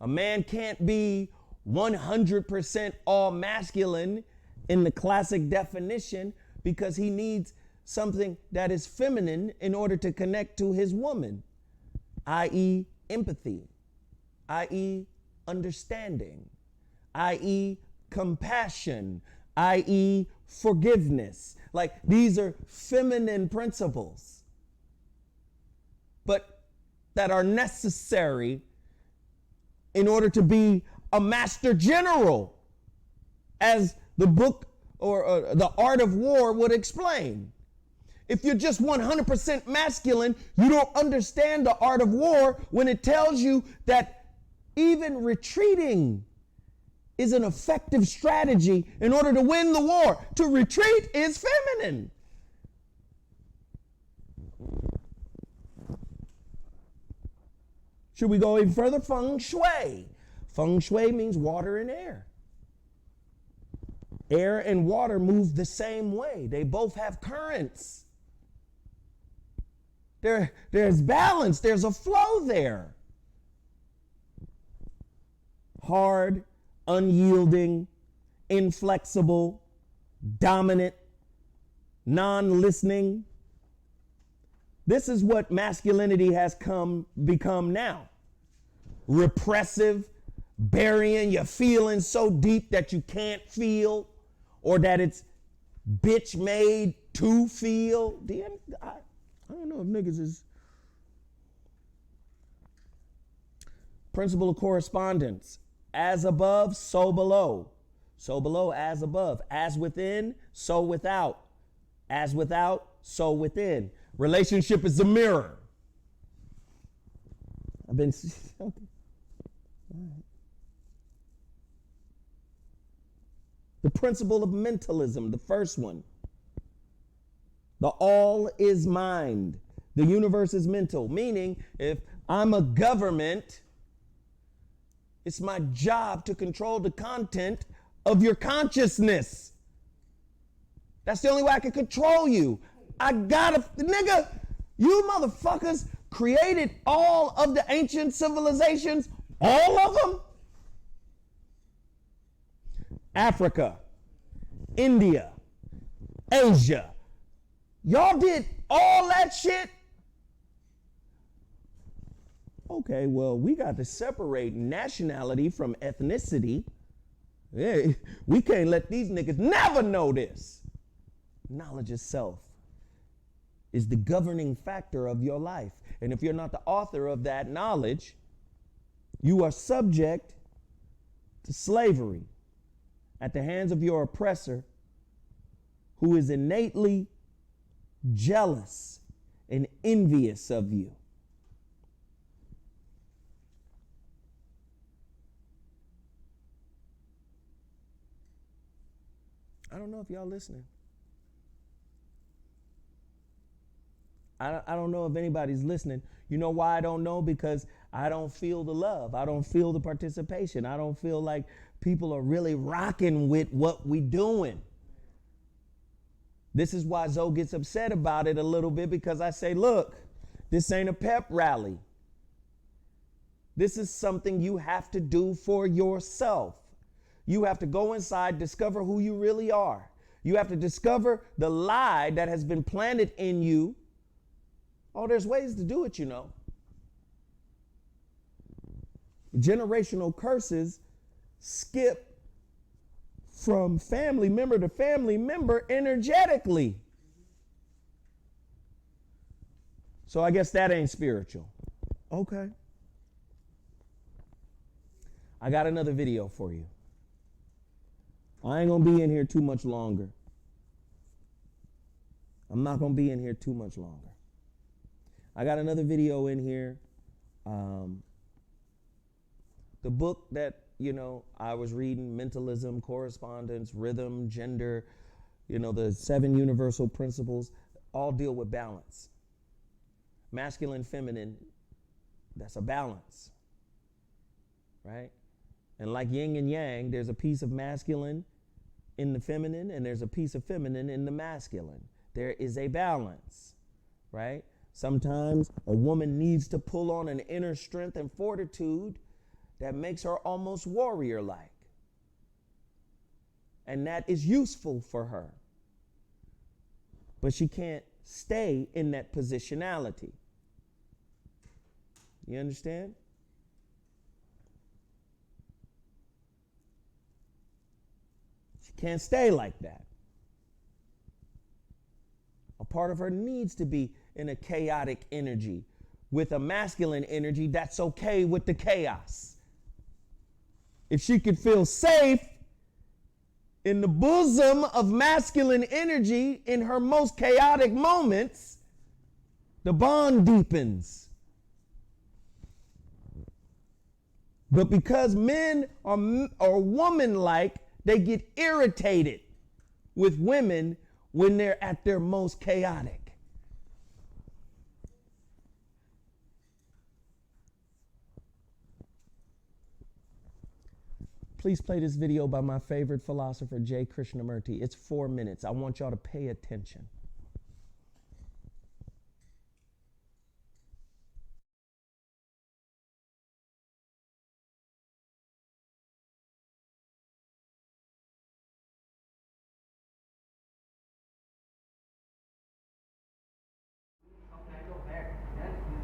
A man can't be 100% all masculine in the classic definition because he needs something that is feminine in order to connect to his woman, i.e. empathy, i.e. understanding, i.e. compassion, i.e. forgiveness. Like, these are feminine principles, but that are necessary in order to be a master general, as the book or the art of war would explain. If you're just 100% masculine, you don't understand the art of war when it tells you that even retreating is an effective strategy in order to win the war. To retreat is feminine. Should we go even further? Feng Shui. Feng Shui means water and air. Air and water move the same way. They both have currents. There's balance. There's a flow there. Hard, unyielding, inflexible, dominant, non-listening. This is what masculinity has become now. Repressive, burying your feelings so deep that you can't feel, or that it's bitch made to feel. I don't know if niggas is. Principle of correspondence. As above, so below. So below, as above. As within, so without. As without, so within. Relationship is a mirror. I've been. Okay. All right. The principle of mentalism, the first one. The all is mind. The universe is mental. Meaning, if I'm a government, it's my job to control the content of your consciousness. That's the only way I can control you. Nigga, you motherfuckers created all of the ancient civilizations, all of them. Africa, India, Asia. Y'all did all that shit? Okay, well, we got to separate nationality from ethnicity. Yeah, we can't let these niggas never know this. Knowledge of self is the governing factor of your life. And if you're not the author of that knowledge, you are subject to slavery at the hands of your oppressor, who is innately jealous and envious of you. I don't know if y'all listening. I don't know if anybody's listening. You know why I don't know? Because I don't feel the love. I don't feel the participation. I don't feel like people are really rocking with what we doing. This is why Zoe gets upset about it a little bit, because I say, look, this ain't a pep rally. This is something you have to do for yourself. You have to go inside, discover who you really are. You have to discover the lie that has been planted in you. Oh, there's ways to do it, you know. Generational curses skip from family member to family member energetically. So I guess that ain't spiritual. Okay. I got another video for you. I ain't gonna be in here too much longer. I'm not gonna be in here too much longer. I got another video in here. The book that, I was reading, Mentalism, Correspondence, Rhythm, Gender, the 7 universal principles, all deal with balance. Masculine, feminine, that's a balance, right? And like yin and yang, there's a piece of masculine in the feminine, and there's a piece of feminine in the masculine. There is a balance, right? Sometimes a woman needs to pull on an inner strength and fortitude that makes her almost warrior-like. And that is useful for her. But she can't stay in that positionality. You understand? She can't stay like that. A part of her needs to be in a chaotic energy with a masculine energy that's okay with the chaos. if she could feel safe in the bosom of masculine energy in her most chaotic moments, the bond deepens. But because men are woman-like, they get irritated with women when they're at their most chaotic. Please play this video by my favorite philosopher, J. Krishnamurti. It's 4 minutes. I want y'all to pay attention.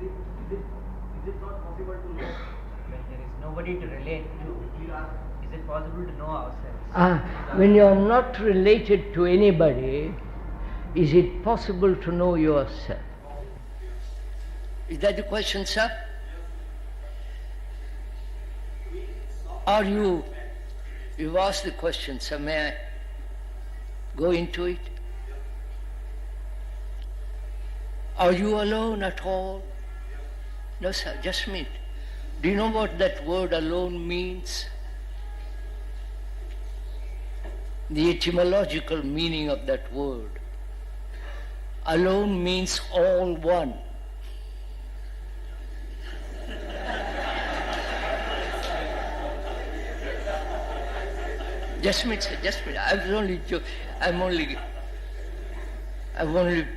Is it not possible to know? When there is nobody to relate to, is it possible to know ourselves? When you are not related to anybody, is it possible to know yourself? Is that the question, sir? Are you, you've asked the question, sir, may I go into it? Are you alone at all? No, sir, just a minute. Do you know what that word alone means? The etymological meaning of that word. Alone means all one. Just a minute, sir, just a minute. I'm only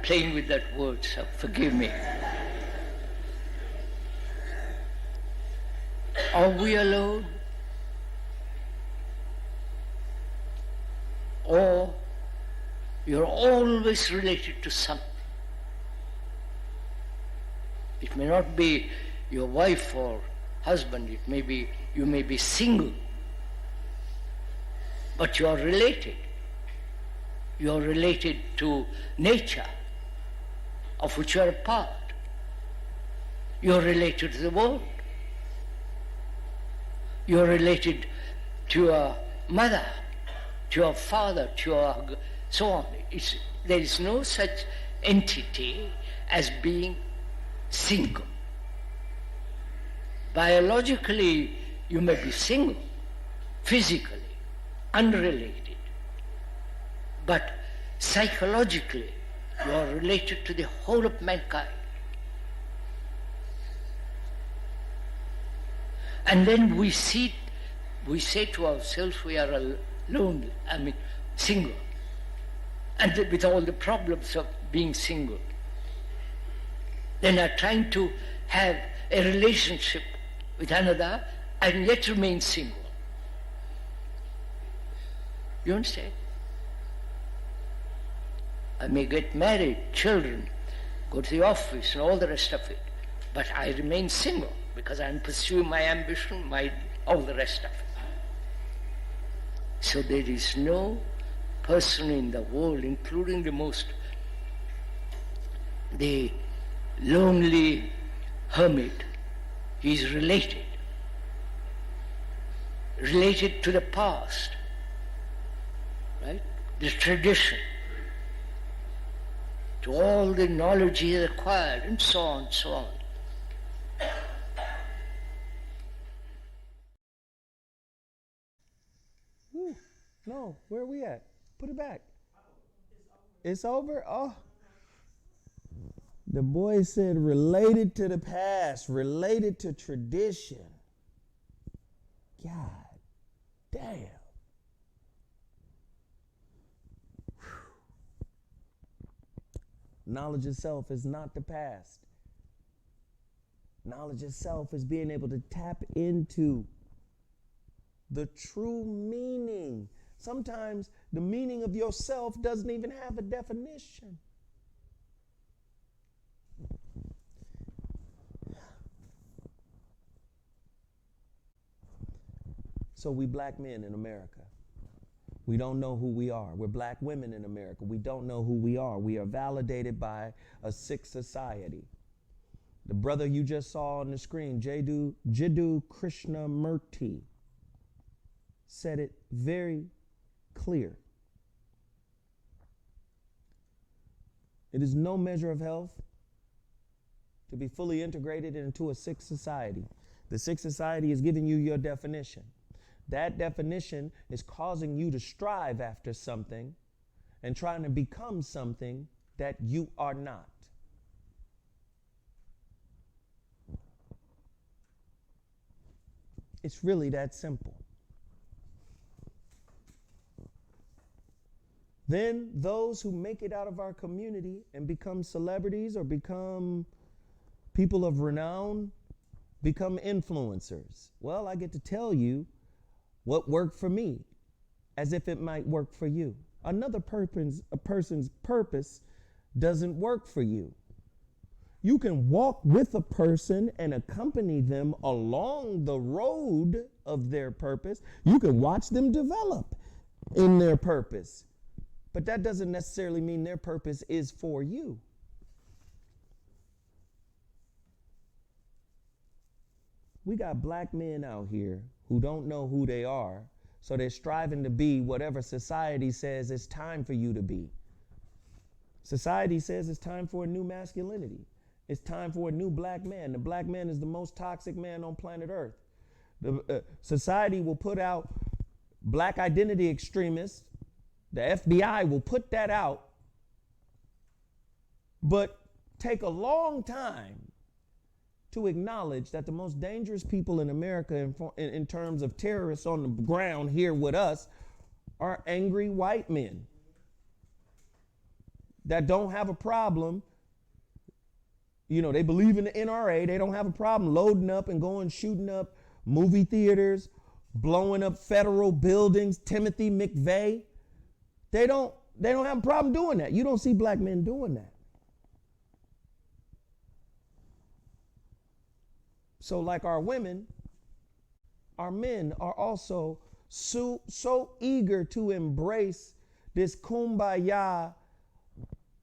playing with that word, sir. Forgive me. Are we alone? Or you're always related to something? It may not be your wife or husband, it may be, you may be single, but you are related. You are related to nature, of which you are a part. You are related to the world. You are related to your mother, to your father, to your so on. There is no such entity as being single. Biologically, you may be single, physically, unrelated, but psychologically, you are related to the whole of mankind. And then we say to ourselves we are alone, single, and with all the problems of being single. Then are trying to have a relationship with another and yet remain single. You understand? I may get married, children, go to the office and all the rest of it, but I remain single because I'm pursuing my ambition, all the rest of it. So there is no person in the world, including the lonely hermit, he is related to the past, right? The tradition, to all the knowledge he has acquired, and so on, so on. Ooh, no, where are we at? Put it back. It's over? Oh. The boy said related to the past, related to tradition. God damn. Knowledge itself is not the past. Knowledge itself is being able to tap into the true meaning. Sometimes the meaning of yourself doesn't even have a definition. So we black men in America, we don't know who we are. We're black women in America. We don't know who we are. We are validated by a sick society. The brother you just saw on the screen, Jiddu Krishnamurti, said it very clear. It is no measure of health to be fully integrated into a sick society. The sick society is giving you your definition. That definition is causing you to strive after something and trying to become something that you are not. It's really that simple. Then those who make it out of our community and become celebrities or become people of renown, become influencers. Well, I get to tell you what worked for me, as if it might work for you. Another person's purpose doesn't work for you. You can walk with a person and accompany them along the road of their purpose. You can watch them develop in their purpose. But that doesn't necessarily mean their purpose is for you. We got black men out here who don't know who they are, so they're striving to be whatever society says it's time for you to be. Society says it's time for a new masculinity. It's time for a new black man. The black man is the most toxic man on planet Earth. Society will put out black identity extremists. The FBI will put that out, but take a long time to acknowledge that the most dangerous people in America in terms of terrorists on the ground here with us are angry white men that don't have a problem. You know, they believe in the NRA. They don't have a problem loading up and going shooting up movie theaters, blowing up federal buildings, Timothy McVeigh. They don't have a problem doing that. You don't see black men doing that. So like our women, our men are also so eager to embrace this kumbaya,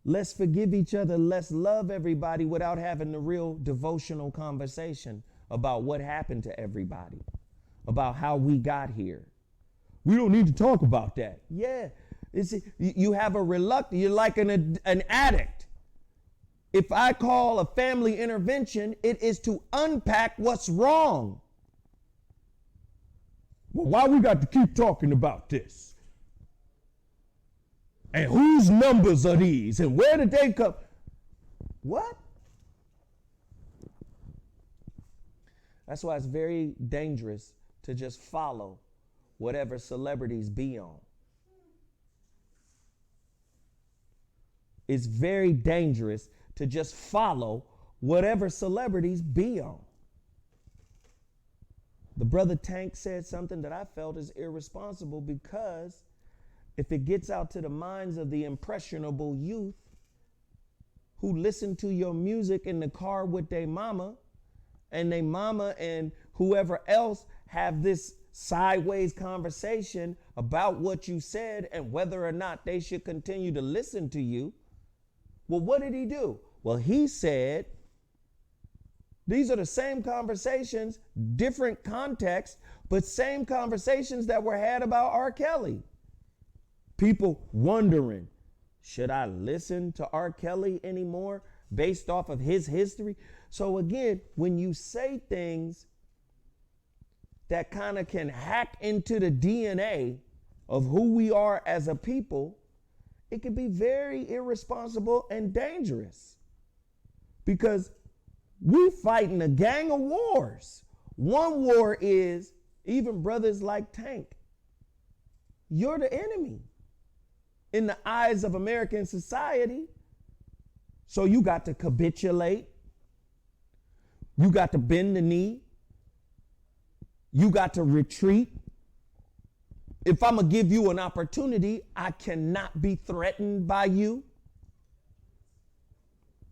let's forgive each other, let's love everybody without having the real devotional conversation about what happened to everybody, about how we got here. We don't need to talk about that. Yeah, you have a reluctance, you're like an addict. If I call a family intervention, it is to unpack what's wrong. Well, why we got to keep talking about this? And whose numbers are these? And where did they come? What? That's why it's very dangerous to just follow whatever celebrities be on. It's very dangerous to just follow whatever celebrities be on. The brother Tank said something that I felt is irresponsible, because if it gets out to the minds of the impressionable youth who listen to your music in the car with their mama, and they mama and whoever else have this sideways conversation about what you said and whether or not they should continue to listen to you. Well, what did he do? Well, he said, these are the same conversations, different context, but same conversations that were had about R. Kelly. People wondering, should I listen to R. Kelly anymore based off of his history? So again, when you say things that kind of can hack into the DNA of who we are as a people, it can be very irresponsible and dangerous, because we fighting a gang of wars. One war is even brothers like Tank. You're the enemy in the eyes of American society. So you got to capitulate. You got to bend the knee. You got to retreat. If I'm going to give you an opportunity, I cannot be threatened by you.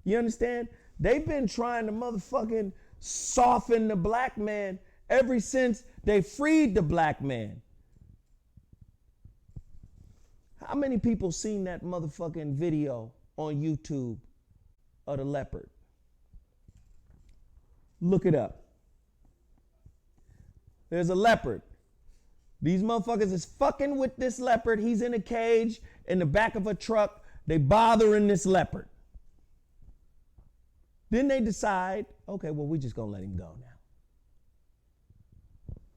You understand? They've been trying to motherfucking soften the black man ever since they freed the black man. How many people seen that motherfucking video on YouTube of the leopard? Look it up. There's a leopard These motherfuckers is fucking with this leopard. He's in a cage in the back of a truck. They bothering this leopard. Then they decide, okay, well, we just gonna let him go now.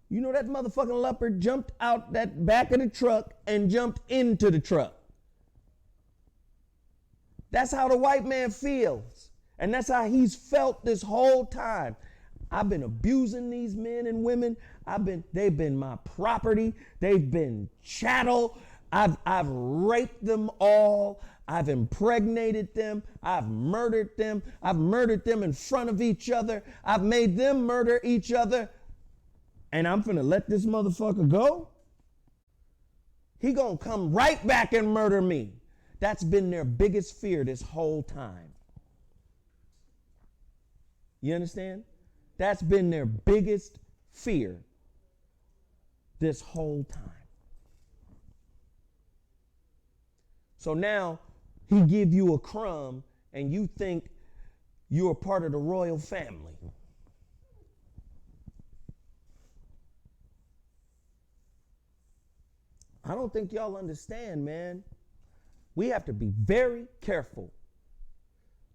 You know that motherfucking leopard jumped out that back of the truck and jumped into the truck. That's how the white man feels. And that's how he's felt this whole time. I've been abusing these men and women. They've been my property. They've been chattel. I've raped them all. I've impregnated them. I've murdered them. I've murdered them in front of each other. I've made them murder each other. And I'm finna let this motherfucker go? He gonna come right back and murder me. That's been their biggest fear this whole time. You understand? That's been their biggest fear this whole time. So now he give you a crumb and you think you're part of the royal family. I don't think y'all understand, man. We have to be very careful.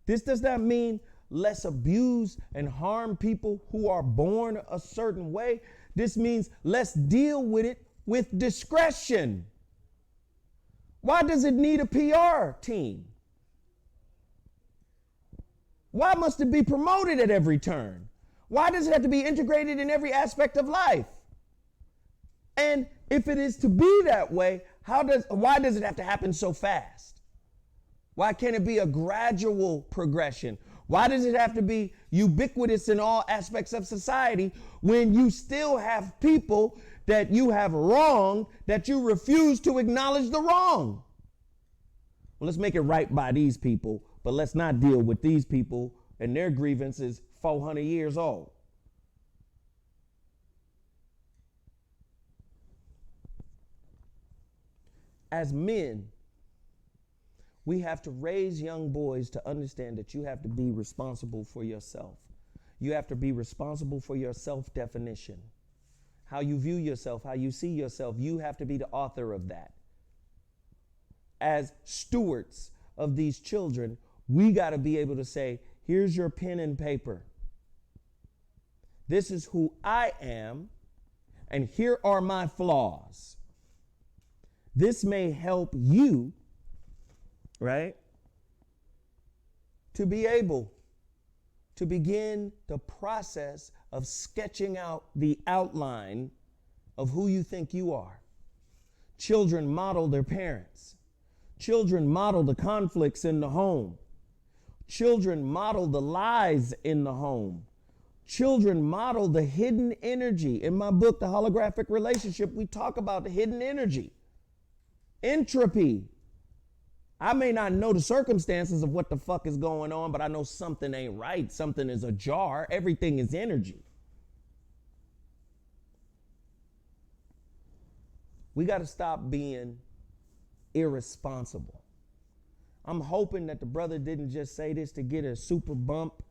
This does not mean let's abuse and harm people who are born a certain way. This means let's deal with it with discretion. Why does it need a PR team? Why must it be promoted at every turn? Why does it have to be integrated in every aspect of life? And if it is to be that way, why does it have to happen so fast? Why can't it be a gradual progression? Why does it have to be ubiquitous in all aspects of society when you still have people that you have wronged that you refuse to acknowledge the wrong? Well, let's make it right by these people, but let's not deal with these people and their grievances 400 years old. As men, we have to raise young boys to understand that you have to be responsible for yourself. You have to be responsible for your self-definition. How you view yourself, how you see yourself, you have to be the author of that. As stewards of these children, we got to be able to say, here's your pen and paper. This is who I am, and here are my flaws. This may help you, right, to be able to begin the process of sketching out the outline of who you think you are. Children model their parents. Children model the conflicts in the home. Children model the lies in the home. Children model the hidden energy. In my book, The Holographic Relationship, we talk about the hidden energy. Entropy. I may not know the circumstances of what the fuck is going on, but I know something ain't right. Something is ajar. Everything is energy. We got to stop being irresponsible. I'm hoping that the brother didn't just say this to get a super bump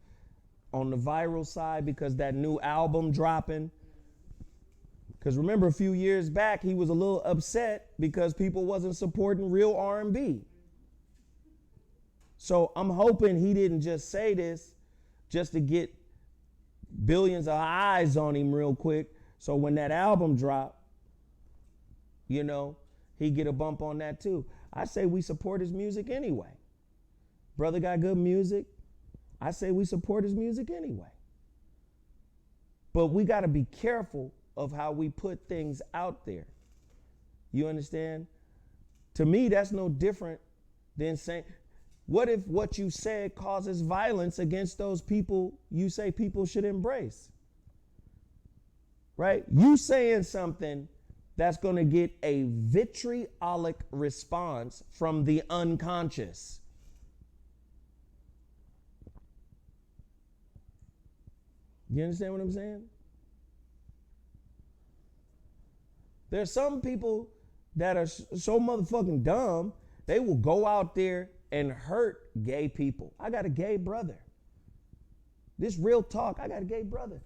on the viral side because that new album dropping. Because remember, a few years back, he was a little upset because people wasn't supporting real R&B. So I'm hoping he didn't just say this just to get billions of eyes on him real quick. So when that album drop, you know, he get a bump on that too. I say we support his music anyway. Brother got good music. I say we support his music anyway. But we got to be careful of how we put things out there. You understand? To me, that's no different than saying, what if what you said causes violence against those people you say people should embrace? Right? You saying something that's going to get a vitriolic response from the unconscious. You understand what I'm saying? There's some people that are so motherfucking dumb, they will go out there and hurt gay people. I got a gay brother. This real talk, I got a gay brother.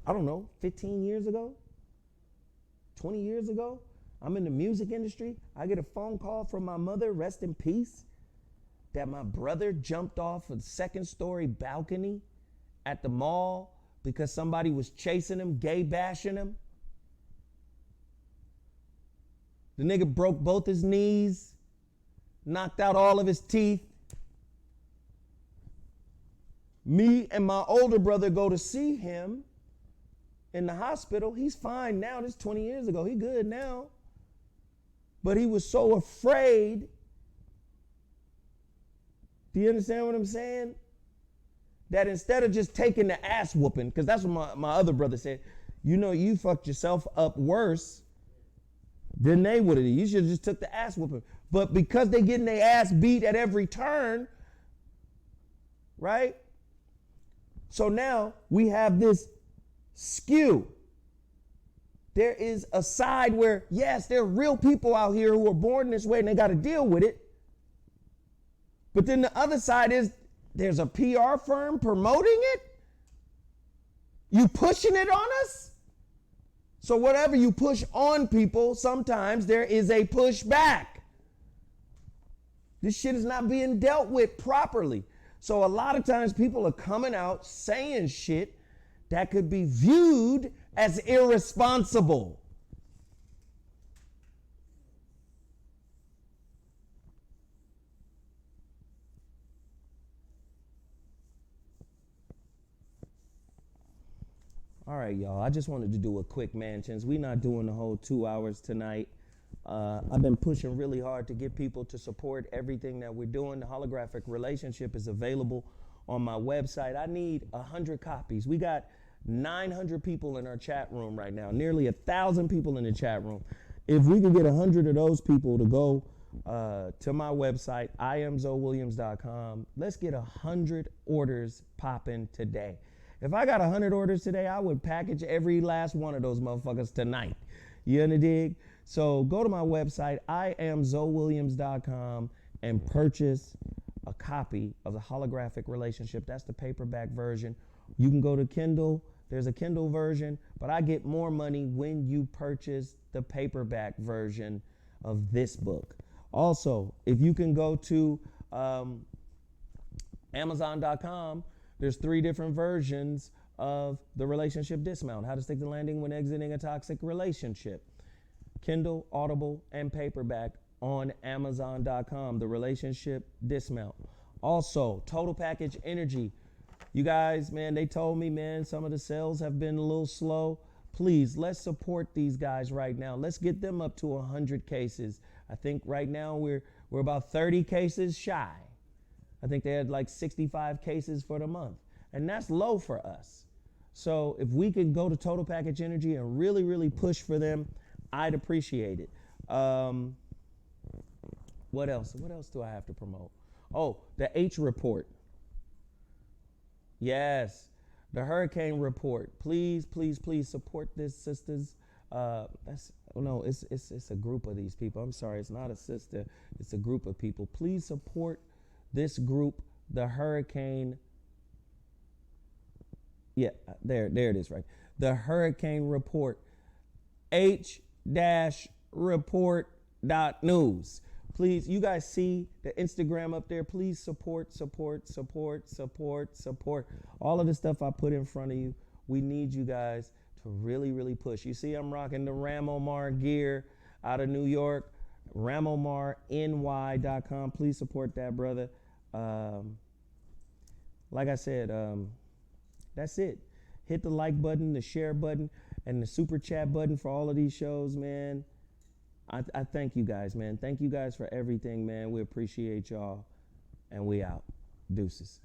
I don't know, 15 years ago, 20 years ago. I'm in the music industry. I get a phone call from my mother, rest in peace, that my brother jumped off a second story balcony at the mall because somebody was chasing him, gay bashing him. The nigga broke both his knees, knocked out all of his teeth. Me and my older brother go to see him in the hospital. He's fine now. This is 20 years ago. He good now. But he was so afraid. Do you understand what I'm saying? That instead of just taking the ass whooping, because that's what my other brother said, you know, you fucked yourself up worse than they would have. You should have just took the ass whooping. But because they getting their ass beat at every turn, right? So now we have this skew. There is a side where, yes, there are real people out here who are born this way and they got to deal with it. But then the other side is there's a PR firm promoting it. You pushing it on us. So whatever you push on people, sometimes there is a pushback. This shit is not being dealt with properly. So a lot of times people are coming out saying shit that could be viewed as irresponsible. All right, y'all. I just wanted to do a quick Mansions. We're not doing the whole 2 hours tonight. I've been pushing really hard to get people to support everything that we're doing. The holographic relationship is available on my website. I need 100 copies. We got 900 people in our chat room right now, nearly 1,000 people in the chat room. If we could get 100 of those people to go to my website, IamZoeWilliams.com, let's get 100 orders popping today. If I got 100 orders today, I would package every last one of those motherfuckers tonight. You under dig? So go to my website, IamZoeWilliams.com, and purchase a copy of the holographic relationship. That's the paperback version. You can go to Kindle. There's a Kindle version, but I get more money when you purchase the paperback version of this book. Also, if you can go to Amazon.com, there's 3 different versions of the relationship dismount. How to stick the landing when exiting a toxic relationship. Kindle, Audible, and paperback on Amazon.com. The relationship dismount. Also, total package energy. You guys, man, they told me, man, some of the sales have been a little slow. Please, let's support these guys right now. Let's get them up to 100 cases. I think right now we're about 30 cases shy. I think they had like 65 cases for the month. And that's low for us. So if we could go to Total Package Energy and really, really push for them, I'd appreciate it. What else? What else do I have to promote? Oh, the H report. Yes, the hurricane report. Please, please, please support this, sisters. It's a group of these people. I'm sorry, it's not a sister. It's a group of people. Please support this group, the hurricane. Yeah, there it is, right? The hurricane report. H-report.news. Please, you guys see the Instagram up there. Please support. All of the stuff I put in front of you. We need you guys to really, really push. You see, I'm rocking the Ramomar gear out of New York. RamomarNY.com. Please support that, brother. Like I said, that's it. Hit the like button, the share button, and the super chat button for all of these shows, man. I thank you guys, man. Thank you guys for everything, man. We appreciate y'all. And we out. Deuces.